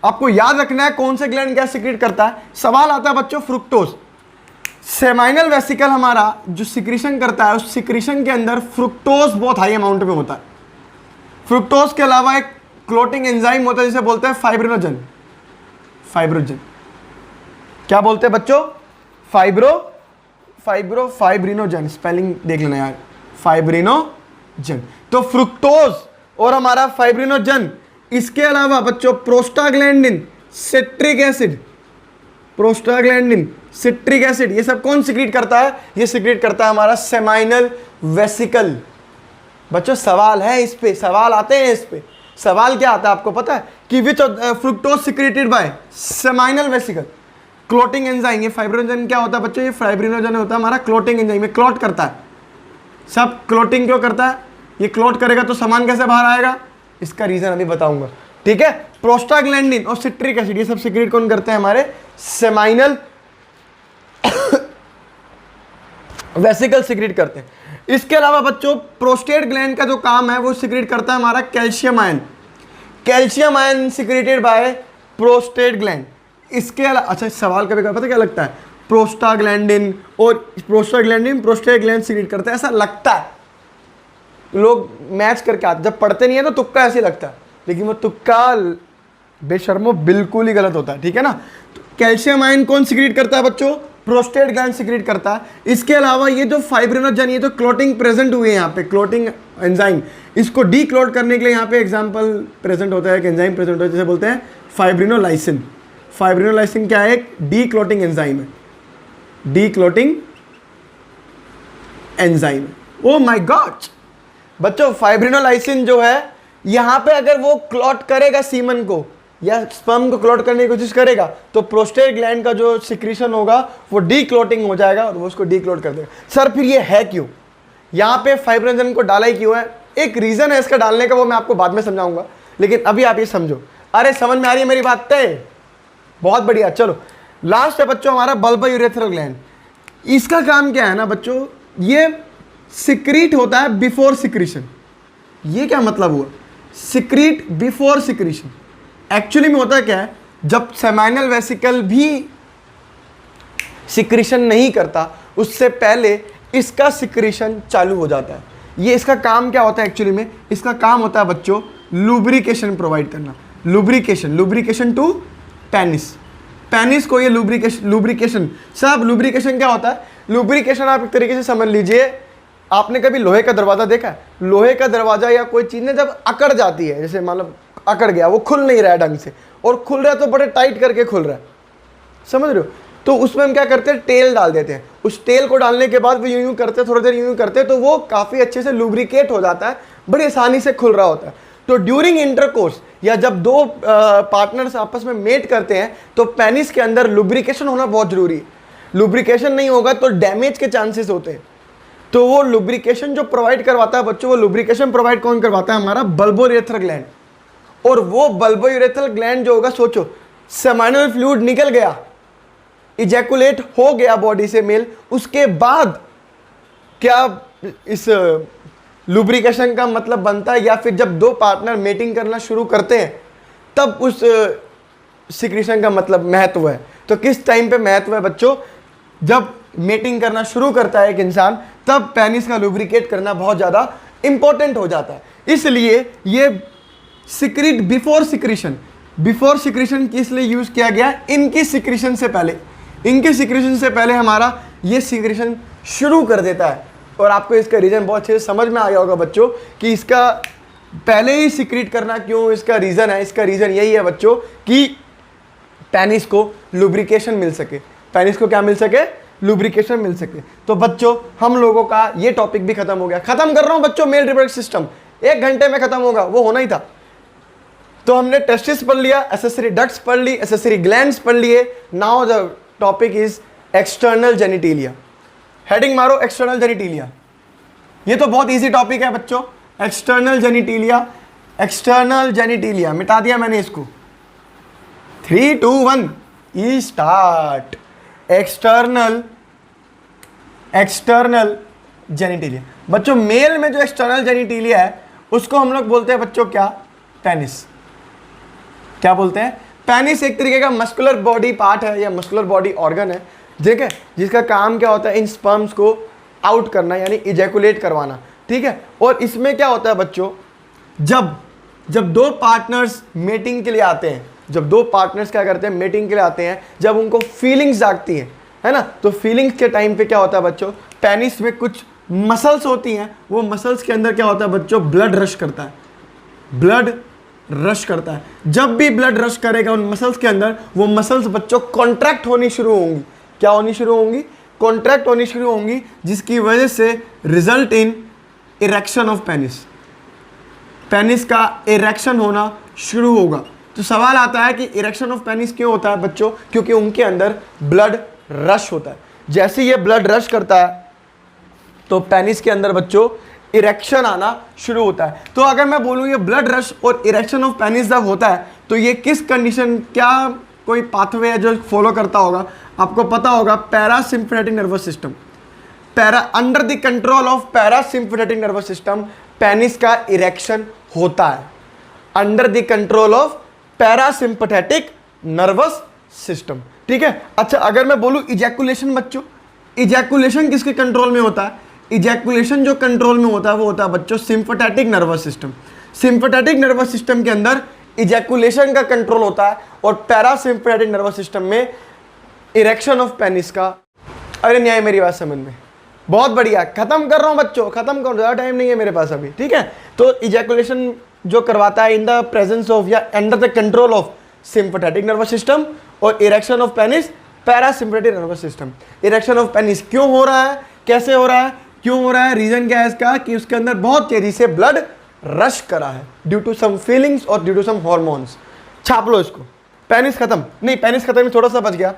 आपको याद रखना है कौन से ग्लैंड क्या सिक्रीट करता है। सवाल आता है बच्चों फ्रुक्टोज। सेमाइनल वेसिकल हमारा जो सिक्रीशन करता है, उस सिक्रीशन के अंदर फ्रुक्टोज बहुत हाई अमाउंट में होता है। फ्रुक्टोज के अलावा एक क्लोटिंग एंजाइम होता है जिसे बोलते हैं फाइब्रिनोजन। फाइब्रोजन क्या बोलते हैं बच्चों? फाइब्रिनोजन, स्पेलिंग देख लेना यार, फाइब्रिनोजन। तो फ्रुक्टोज और हमारा फाइब्रिनोजन, इसके अलावा बच्चों prostaglandin, citric acid, prostaglandin, citric acid, ये सब कौन सिक्रीट करता है? ये सिक्रीट करता है हमारा सेमाइनल वेसिकल। बच्चों सवाल है इस पे, सवाल आते हैं इस पे। सवाल क्या आता है आपको पता है? कि which fructose secreted by seminal vesicle, clotting enzyme. ये फाइब्रिनोजन क्या होता है बच्चों? ये फाइब्रिनोजन होता है हमारा क्लोटिंग एंजाइम, ये क्लॉट करता है। सब क्लोटिंग क्यों करता है? ये क्लॉट करेगा तो सामान कैसे बाहर आएगा? इसका रीजन अभी बताऊंगा। ठीक है, प्रोस्टाग्लैंडिन और सिट्रिक एसिड ये सब सिक्रेट कौन करते हैं? हमारे सेमाइनल वेसिकल सिक्रेट करते हैं। इसके अलावा बच्चों प्रोस्टेट ग्लैंड का जो काम है वो सिक्रेट करता है हमारा calcium ion. Calcium ion secreted by prostate gland. इसके अलावा अच्छा सवाल कभी कभी पता क्या लगता है? प्रोस्टाग्लैंडिन और प्रोस्टाग्लैंडिन प्रोस्टेट ग्लैंड सिक्रेट करते हैं, ऐसा लगता है। लोग मैच करके आते, जब पढ़ते नहीं है तो तुक्का ऐसे लगता है, लेकिन वो तुक्का बेशर्मो बिल्कुल ही गलत होता है। ठीक है ना? तो कैल्शियम आयन कौन सिक्रेट करता है बच्चों? प्रोस्टेट ग्लैंड सिक्रेट करता है। इसके अलावा ये जो फाइब्रिनोजन, ये जो क्लोटिंग प्रेजेंट हुए हैं यहाँ पे, क्लोटिंग एंजाइम, इसको डी क्लोट करने के लिए यहाँ पे एग्जांपल प्रेजेंट होता है, एक एंजाइम प्रेजेंट होता है जिसे बोलते हैं फाइब्रिनोलाइसिन। फाइब्रिनोलाइसिन क्या है? एक डी क्लोटिंग एंजाइम है, D clotting enzyme. Oh my God बच्चों, फाइब्रिनोलाइसिन जो है यहाँ पे अगर वो क्लॉट करेगा सीमन को, या स्पर्म को क्लॉट करने की कोशिश करेगा तो प्रोस्टेट ग्लैंड का जो सिक्रीशन होगा वो डीक्लॉटिंग हो जाएगा और वो उसको डीक्लॉट कर देगा। सर फिर ये है क्यों, यहाँ पे फाइब्रिनोजन को डाला ही क्यों है? एक रीज़न है इसका डालने का, वो मैं आपको बाद में समझाऊंगा, लेकिन अभी आप ये समझो। अरे समझ में आ रही है मेरी बात? तय, बहुत बढ़िया। चलो लास्ट है बच्चों हमारा बल्बो यूरेथ्रल ग्लैंड। इसका काम क्या है ना बच्चों, ये सिक्रीट होता है बिफोर सिक्रीशन। ये क्या मतलब हुआ, सिक्रीट बिफोर सिक्रीशन? एक्चुअली में होता क्या है, जब सेमाइनल वेसिकल भी सिक्रीशन नहीं करता उससे पहले इसका सिक्रीशन चालू हो जाता है। ये इसका काम क्या होता है एक्चुअली में, इसका काम होता है बच्चों लुब्रिकेशन प्रोवाइड करना। Lubrication to penis. पेनिस को ये लुब्रिकेशन सब लुब्रिकेशन क्या होता है? लुब्रिकेशन आप एक तरीके से समझ लीजिए, आपने कभी लोहे का दरवाज़ा देखा है? लोहे का दरवाज़ा या कोई चीज़ ने जब अकड़ जाती है, जैसे मतलब अकड़ गया, वो खुल नहीं रहा है ढंग से, और खुल रहा है तो बड़े टाइट करके खुल रहा है, समझ रहे हो? तो उसमें हम क्या करते हैं, तेल डाल देते हैं। उस तेल को डालने के बाद वो यूं यूं करते, थोड़ी देर यूं करते, तो वो काफ़ी अच्छे से लुब्रिकेट हो जाता है, बड़ी आसानी से खुल रहा होता है। तो ड्यूरिंग इंटरकोर्स या जब दो पार्टनर्स आपस में मेट करते हैं तो पेनिस के अंदर लुब्रिकेशन होना बहुत जरूरी है। लुब्रिकेशन नहीं होगा तो डैमेज के चांसेस होते हैं। तो वो लुब्रिकेशन जो प्रोवाइड करवाता है बच्चों, वो लुब्रिकेशन प्रोवाइड कौन करवाता है? हमारा बल्बो यूरेथ्रल ग्लैंड। और वो बल्बो यूरेथ्रल ग्लैंड जो होगा, सोचो सेमाइनल फ्लूइड निकल गया, इजैकुलेट हो गया बॉडी से मेल, उसके बाद क्या इस लुब्रिकेशन का मतलब बनता है? या फिर जब दो पार्टनर मेटिंग करना शुरू करते हैं तब उस सिक्रीशन का मतलब महत्व है। तो किस टाइम पे महत्व है बच्चों? जब मेटिंग करना शुरू करता है एक इंसान, तब पेनिस का लुब्रिकेट करना बहुत ज़्यादा इंपॉर्टेंट हो जाता है। इसलिए ये secrete before secretion, before secretion किस लिए यूज़ किया गया? इनकी सिक्रीशन से पहले, इनके सिक्रीशन से पहले हमारा ये सिक्रीशन शुरू कर देता है। और आपको इसका रीज़न बहुत अच्छे से समझ में आ गया होगा बच्चों कि इसका पहले ही सिक्रीट करना क्यों इसका रीज़न है। इसका रीज़न यही है बच्चों कि पेनिस को लुब्रिकेशन मिल सके। पेनिस को क्या मिल सके? लुब्रिकेशन मिल सके। तो बच्चों हम लोगों का ये टॉपिक भी खत्म हो गया। खत्म कर रहा हूँ बच्चों, मेल रिप्रोडक्टिव सिस्टम 1 घंटे में खत्म होगा, वो होना ही था। तो हमने टेस्टिस पढ़ लिया, एसेसरी डक्ट्स पढ़ ली, एसेसरी ग्लैंड्स पढ़ लिए। Now the topic is external genitalia. Heading मारो एक्सटर्नल जेनिटेलिया। ये तो बहुत इजी टॉपिक है बच्चों, एक्सटर्नल जेनिटेलिया। एक्सटर्नल जेनिटेलिया मिटा दिया मैंने इसको। 3 2 1 ई स्टार्ट। एक्सटर्नल जेनिटेलिया बच्चों, मेल में जो एक्सटर्नल जेनिटेलिया है उसको हम लोग बोलते हैं बच्चों क्या? पेनिस। क्या बोलते हैं? पेनिस एक तरीके का मस्कुलर बॉडी पार्ट है या मस्कुलर बॉडी ऑर्गन है, ठीक है, जिसका काम क्या होता है? इन स्पर्म्स को आउट करना, यानी इजैकुलेट करवाना, ठीक है। और इसमें क्या होता है बच्चों, जब दो पार्टनर्स मेटिंग के लिए आते हैं, जब दो पार्टनर्स क्या करते हैं? मेटिंग के लिए आते हैं, जब उनको फीलिंग्स जागती हैं, है ना, तो फीलिंग्स के टाइम पे क्या होता है बच्चों? पेनिस में कुछ मसल्स होती हैं, वो मसल्स के अंदर क्या होता है बच्चों? ब्लड रश करता है। ब्लड रश करता है। जब भी ब्लड रश करेगा उन मसल्स के अंदर, वो मसल्स बच्चों कॉन्ट्रैक्ट होनी शुरू होंगी। क्या होनी शुरू होंगी? कॉन्ट्रैक्ट होनी शुरू होंगी, जिसकी वजह से result in erection of penis. Penis का इरेक्शन होना शुरू होगा। तो सवाल आता है कि इरेक्शन ऑफ पेनिस क्यों होता है बच्चों? क्योंकि उनके अंदर ब्लड रश होता है। जैसे ये ब्लड रश करता है तो पेनिस के अंदर बच्चों इरेक्शन आना शुरू होता है। तो अगर मैं बोलूँ ये ब्लड रश और इरेक्शन ऑफ पेनिस जब होता है तो ये किस कंडीशन, क्या कोई पाथवे है जो फॉलो करता होगा? आपको पता होगा parasympathetic nervous system. Under the control of parasympathetic nervous system penis का इरेक्शन होता है। Under the control of parasympathetic nervous system, ठीक है। अच्छा अगर मैं बोलूँ इजैकुलेशन बच्चों, इजैकुलेशन किसके कंट्रोल में होता है? इजैकुलेशन जो कंट्रोल में होता है वो होता है बच्चों sympathetic nervous system. Sympathetic nervous system के अंदर इजैकुलेशन का कंट्रोल होता है और पैरासिम्पैथेटिक नर्वस सिस्टम में इरेक्शन ऑफ पेनिस का। अरे न्याय मेरी बात समझ में? बहुत बढ़िया, खत्म कर रहा हूँ बच्चों, खत्म कर, ज़्यादा टाइम नहीं है मेरे पास अभी, ठीक है। तो इजैकुलेशन जो करवाता है इन द प्रेजेंस ऑफ या under the control of sympathetic nervous system, और erection of penis parasympathetic nervous system. Erection of penis क्यों हो रहा है, कैसे हो रहा है, क्यों हो रहा है? रीजन क्या है इसका? कि उसके अंदर बहुत तेजी से ब्लड रश करा है ड्यू टू सम फीलिंग्स और ड्यू टू सम हॉर्मोन्स। छाप लो इसको। पेनिस खत्म, नहीं पेनिस खत्म, थोड़ा सा बच गया।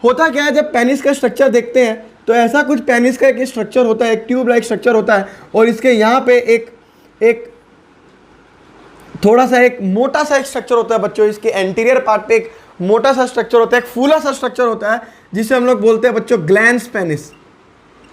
होता क्या है, जब पेनिस का स्ट्रक्चर देखते हैं तो ऐसा कुछ पेनिस का एक स्ट्रक्चर होता है, एक ट्यूब लाइक स्ट्रक्चर होता है, और इसके यहाँ पे एक थोड़ा सा एक मोटा सा एक स्ट्रक्चर होता है बच्चों। इसके एंटीरियर पार्ट पे एक मोटा सा स्ट्रक्चर होता है, एक फूला सा स्ट्रक्चर होता है, जिसे हम लोग बोलते हैं बच्चों ग्लैंस पेनिस।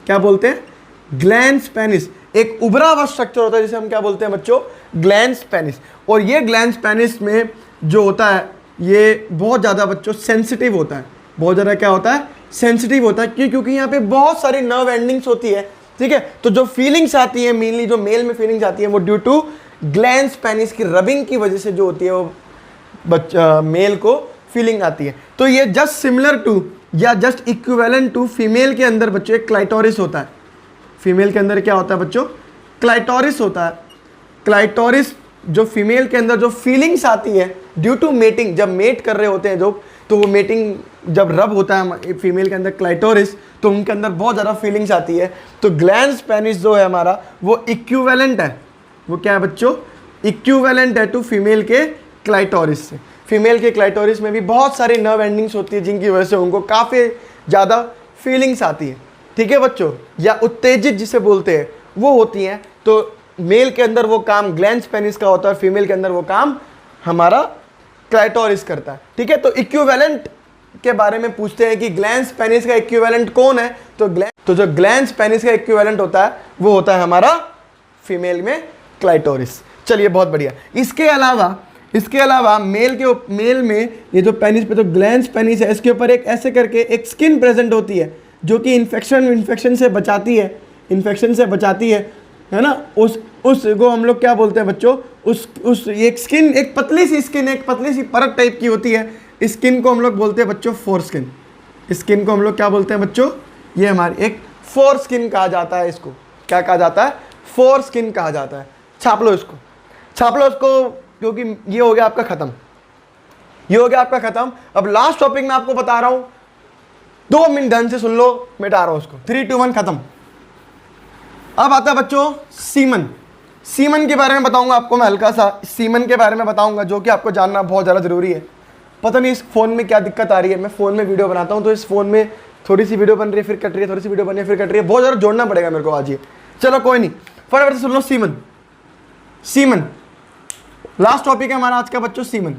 क्या बोलते हैं? Glans penis. एक उभरा हुआ स्ट्रक्चर होता है जिसे हम क्या बोलते हैं बच्चों? Glans penis. और ये ग्लैंस पेनिस में जो होता है ये बहुत ज़्यादा बच्चों सेंसिटिव होता है, बहुत ज़्यादा क्या होता है? सेंसिटिव होता है। क्यों? क्योंकि यहाँ पे बहुत सारी नर्व एंडिंग्स होती है, ठीक है। तो जो फीलिंग्स आती है, मेनली जो मेल में फीलिंग्स आती है, वो ड्यू टू ग्लैंस पेनिस की रबिंग की वजह से जो होती है वो मेल को फीलिंग आती है। तो ये जस्ट सिमिलर टू या जस्ट इक्विवेलेंट टू फीमेल के अंदर बच्चों एक क्लाइटोरिस होता है। फीमेल के अंदर क्या होता है बच्चों? क्लाइटोरिस होता है। क्लाइटोरिस जो फीमेल के अंदर जो फीलिंग्स आती है ड्यू टू मेटिंग, जब मेट कर रहे होते हैं जो, तो वो मेटिंग जब रब होता है फीमेल के अंदर क्लाइटोरिस, तो उनके अंदर बहुत ज़्यादा फीलिंग्स आती है। तो ग्लैंस पेनिस जो है हमारा वो इक्विवेलेंट है। वो क्या है बच्चों? इक्विवेलेंट है टू फीमेल के क्लाइटोरिस से। फीमेल के क्लाइटोरिस में भी बहुत सारी नर्व एंडिंग्स होती है जिनकी वजह से उनको काफ़ी ज़्यादा फीलिंग्स आती है, ठीक है बच्चों, या उत्तेजित जिसे बोलते हैं वो होती हैं। तो मेल के अंदर वो काम ग्लैंस पेनिस का होता है और फीमेल के अंदर वो काम हमारा क्लाइटोरिस करता है, ठीक है। तो इक्विवेलेंट के बारे में पूछते हैं कि ग्लैंस पेनिस का इक्विवेलेंट कौन है? तो जो ग्लैंस पेनिस का इक्विवेलेंट होता है वो होता है हमारा फीमेल में क्लाइटोरिस। चलिए बहुत बढ़िया। इसके अलावा मेल में ये जो पेनिस पे तो ग्लैंस पेनिस है, इसके ऊपर एक ऐसे करके एक स्किन प्रेजेंट होती है जो कि इन्फेक्शन से बचाती है ना। उसको हम लोग क्या बोलते हैं बच्चों? उस एक स्किन, एक पतली सी परत टाइप की होती है। इस स्किन को हम लोग बोलते हैं बच्चों फोर स्किन। इस स्किन को हम लोग क्या बोलते हैं बच्चों? ये हमारी एक फोर स्किन कहा जाता है। इसको क्या कहा जाता है? फोर स्किन कहा जाता है। छाप लो इसको, क्योंकि ये हो गया आपका खत्म। अब लास्ट टॉपिक मैं आपको बता रहा हूं, 2 मिनट ध्यान से सुन लो, मिटा रहा हूं उसको। 3, 2, 1 खत्म। अब आता है बच्चों सीमन के बारे में बताऊंगा आपको मैं, हल्का सा सीमन के बारे में बताऊंगा जो कि आपको जानना बहुत ज़्यादा ज़रूरी है। पता नहीं इस फ़ोन में क्या दिक्कत आ रही है, मैं फ़ोन में वीडियो बनाता हूं तो इस फ़ोन में थोड़ी सी वीडियो बन रही है फिर कट रही है, थोड़ी सी वीडियो बन रही है फिर कट रही है, बहुत ज़्यादा जोड़ना पड़ेगा मेरे को आज ये। चलो कोई नहीं, फटाफट से सुन लो। सीमन लास्ट टॉपिक है हमारा आज का बच्चों। सीमन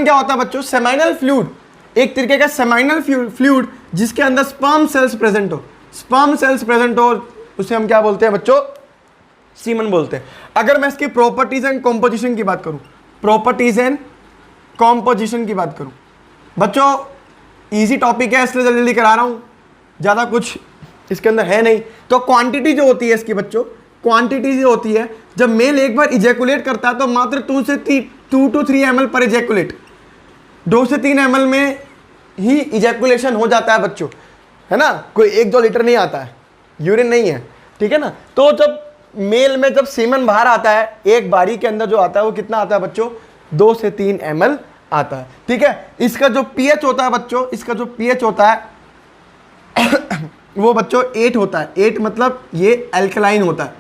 क्या होता है बच्चों? सेमाइनल फ्लूइड, एक तरीके का सेमाइनल फ्लूइड जिसके अंदर स्पर्म सेल्स प्रेजेंट हो, उसे हम क्या बोलते हैं बच्चों? सीमन बोलते हैं। अगर मैं इसकी प्रॉपर्टीज एंड कॉम्पोजिशन की बात करूं, बच्चों इजी टॉपिक है इसलिए जल्दी करा रहा हूं, ज़्यादा कुछ इसके अंदर है नहीं। तो क्वांटिटी जो होती है इसकी बच्चों, क्वांटिटी जो होती है, जब मेल एक बार इजैकुलेट करता है तो मात्र 2 to 3 ml पर इजैकुलेट, 2 से 3 ml में ही इजैकुलेशन हो जाता है बच्चों, है ना। कोई 1-2 लीटर नहीं आता है, यूरिन नहीं है, ठीक है ना। तो जब मेल में जब सीमन बाहर आता है, एक बारी के अंदर जो आता है वो कितना आता है बच्चों? 2 से 3 ml आता है, ठीक है। इसका जो पीएच होता है बच्चों, वो बच्चों 8 होता है। 8 मतलब ये एल्कलाइन होता है,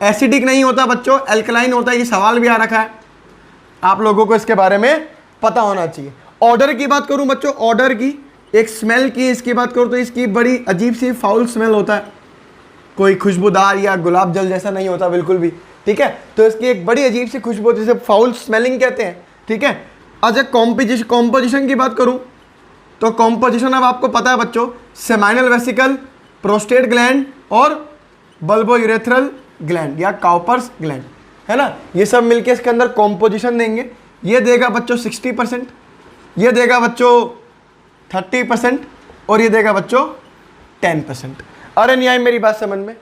एसिडिक नहीं होता बच्चों, एल्कलाइन होता है। ये सवाल भी आ रखा है, आप लोगों को इसके बारे में पता होना चाहिए। ऑर्डर की बात करूं बच्चों, ऑर्डर की, एक स्मेल की इसकी बात करूं तो इसकी बड़ी अजीब सी फाउल स्मेल होता है, कोई खुशबूदार या गुलाब जल जैसा नहीं होता बिल्कुल भी, ठीक है। तो इसकी एक बड़ी अजीब सी खुशबू, जिसे फाउल स्मेलिंग कहते हैं, ठीक है। अच्छा कॉम्पोजिशन की बात करूं तो कॉम्पोजिशन अब आपको पता है बच्चों, सेमाइनल वेसिकल, प्रोस्टेट ग्लैंड और बल्बोयूरेथ्रल ग्लैंड या काउपर्स ग्लैंड, है ना। ये सब मिलके इसके अंदर कॉम्पोजिशन देंगे। ये देगा बच्चों 60%, ये देगा बच्चों 30% और ये देगा बच्चों 10%। अरे नहीं आई मेरी बात समझ में,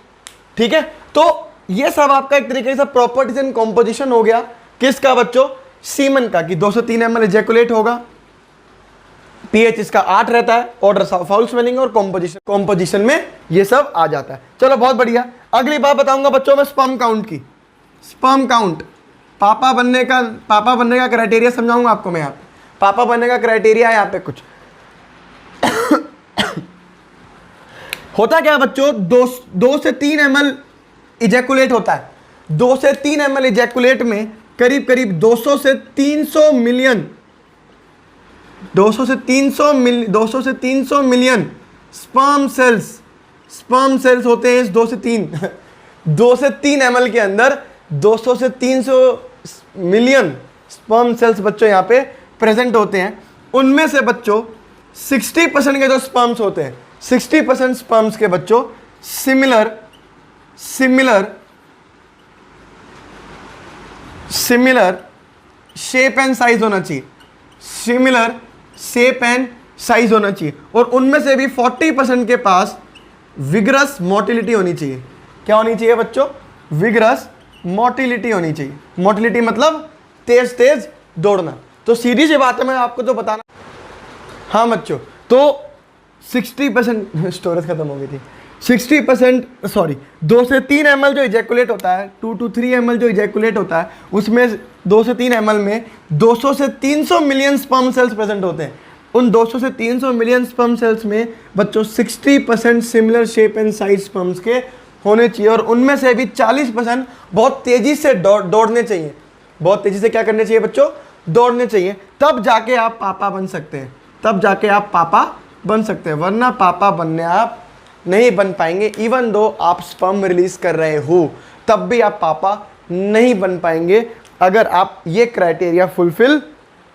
ठीक है। तो ये सब आपका एक तरीके से प्रॉपर्टीज एंड कॉम्पोजिशन हो गया किसका बच्चों? सीमन का, कि 2 से 3 ml इजैकुलेट होगा, पीएच इसका 8 रहता है, ऑर्डर फाउल स्मेलिंग और कॉम्पोजिशन में ये सब आ जाता है। चलो बहुत बढ़िया। अगली बात बताऊंगा बच्चों मैं स्पर्म काउंट की। स्पर्म काउंट, पापा बनने का क्राइटेरिया समझाऊंगा आपको मैं यहाँ पे। पापा बनने का क्राइटेरिया है यहाँ पे कुछ होता क्या है बच्चों? 2 से 3 ml इजैकुलेट होता है। 2 से 3 ml इजैकुलेट में करीब करीब 200 से 300 मिलियन 200 से 300 मिलियन स्पर्म सेल्स होते हैं इस 2 से 3 2 से 3 ml के अंदर 200 से 300 मिलियन स्पर्म सेल्स बच्चों यहाँ पे प्रेजेंट होते हैं। उनमें से बच्चों 60% के जो स्पर्म्स होते हैं, 60% स्पर्म्स के बच्चों सिमिलर शेप एंड साइज होना चाहिए, सिमिलर शेप एंड साइज होना चाहिए। और उनमें से भी 40% के पास विगरस मोटिलिटी होनी चाहिए। क्या होनी चाहिए बच्चों? विगरस मोटिलिटी होनी चाहिए। मोटिलिटी मतलब तेज तेज दौड़ना। तो सीधी सी बात है, मैं आपको तो बताना। हाँ बच्चों, तो 60% स्टोरेज खत्म हो गई थी। 60% 2 से 3 ml जो इजैकुलेट होता है, 2 to 3 ml जो इजैकुलेट होता है, उसमें 2 से 3 ml में 200 से 300 मिलियन स्पर्म सेल्स प्रेजेंट होते हैं। उन 200 से 300 मिलियन स्पर्म सेल्स में बच्चों 60% similar shape and size sperms के होने चाहिए। और उनमें से भी 40% बहुत तेज़ी से दौड़ने चाहिए। बहुत तेज़ी से क्या करने चाहिए बच्चों? दौड़ने चाहिए। तब जाके आप पापा बन सकते हैं, तब जाके आप पापा बन सकते हैं। वरना पापा बनने आप नहीं बन पाएंगे। इवन दो आप स्पर्म रिलीज कर रहे हो, तब भी आप पापा नहीं बन पाएंगे अगर आप ये क्राइटेरिया फुलफिल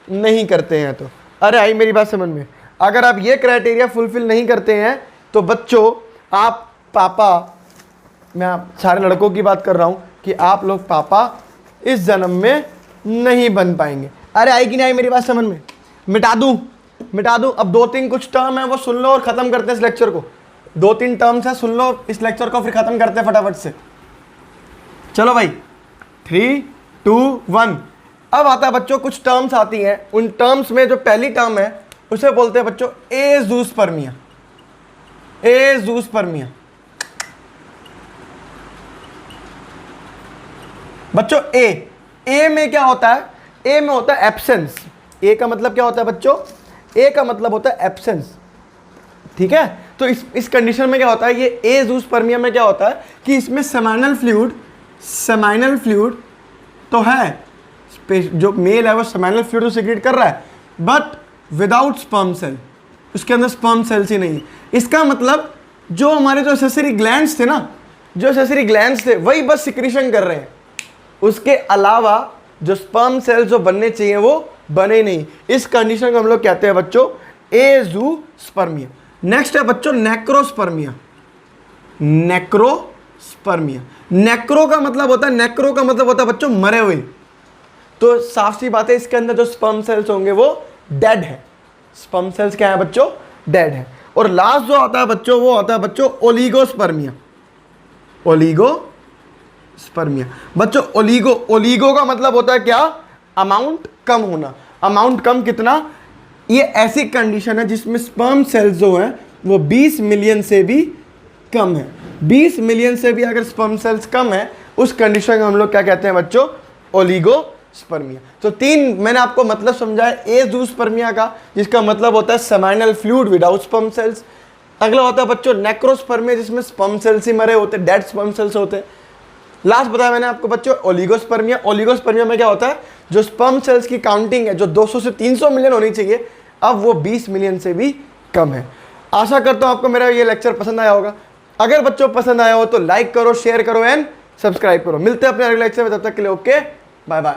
नहीं करते हैं। तो अरे आई मेरी बात समझ में? अगर आप ये क्राइटेरिया फुलफिल नहीं करते हैं तो बच्चों आप पापा, मैं आप सारे लड़कों की बात कर रहा हूँ कि आप लोग पापा इस जन्म में नहीं बन पाएंगे। अरे आई कि नहीं आई मेरी बात समझ में? मिटा दूँ? अब 2-3 कुछ टर्म है वो सुन लो और ख़त्म करते हैं इस लेक्चर को। 2-3 टर्म्स है, सुन लो इस लेक्चर को, फिर ख़त्म करते हैं फटाफट से। चलो भाई, 3, 2, 1। अब आता है बच्चों कुछ टर्म्स आती हैं। उन टर्म्स में जो पहली टर्म है उसे बोलते हैं बच्चों एजूस्पर्मिया। एजूस्पर्मिया बच्चों, ए में क्या होता है? ए में होता है एब्सेंस। ए का मतलब क्या होता है बच्चों? ए का मतलब होता है एब्सेंस। ठीक है, तो इस कंडीशन में क्या होता है? ये एजूस्पर्मिया में क्या होता है कि इसमें सेमाइनल फ्लूइड तो है, जो मेल है वो सेमाइनल फ्लूइड तो सीक्रेट कर रहा है, बट विदाउट स्पर्म सेल। उसके अंदर स्पर्म सेल्स ही नहीं है। इसका मतलब जो हमारे जो एक्सेसरी ग्लैंड्स थे ना, जो एक्सेसरी ग्लैंड्स थे वही बस सिक्रीशन कर रहे हैं। उसके अलावा जो स्पर्म सेल्स जो बनने चाहिए वो बने नहीं। इस कंडीशन को हम लोग कहते हैं बच्चों एजूस्पर्मिया। नेक्स्ट है बच्चों नेक्रोस्पर्मिया। नेक्रो का मतलब होता है बच्चों मरे हुए। तो साफ सी बात है, इसके अंदर जो स्पर्म सेल्स होंगे वो डेड है। स्पर्म सेल्स क्या है बच्चों? डेड है। और लास्ट जो आता है बच्चों वो आता है बच्चों ओलिगोस्पर्मिया। बच्चों ओलिगो का मतलब होता है क्या? अमाउंट कम होना। अमाउंट कम कितना? ये ऐसी कंडीशन है जिसमें स्पर्म सेल्स जो हैं वो 20 मिलियन से भी कम है। 20 मिलियन से भी अगर स्पर्म सेल्स कम है, उस कंडीशन को हम लोग क्या कहते हैं बच्चों? ओलिगोस्पर्मिया। तो 3 मैंने आपको मतलब समझाया एजूस्पर्मिया का, जिसका मतलब होता है seminal fluid without sperm cells. अगला होता है बच्चों नेक्रोस्पर्मिया, जिसमें स्पर्म सेल्स ही मरे होते, डेड स्पर्म सेल्स होते हैं। लास्ट बताया मैंने आपको बच्चों ओलिगोस्पर्मिया में क्या होता है? जो स्पर्म सेल्स की काउंटिंग है जो 200 से 300 मिलियन होनी चाहिए, अब वो 20 मिलियन से भी कम है। आशा करता हूं आपको मेरा ये लेक्चर पसंद आया होगा। अगर बच्चों पसंद आया हो तो लाइक करो, शेयर करो एंड सब्सक्राइब करो। मिलते हैं अपने अगले लेक्चर में, तब तक के लिए ओके, बाय बाय।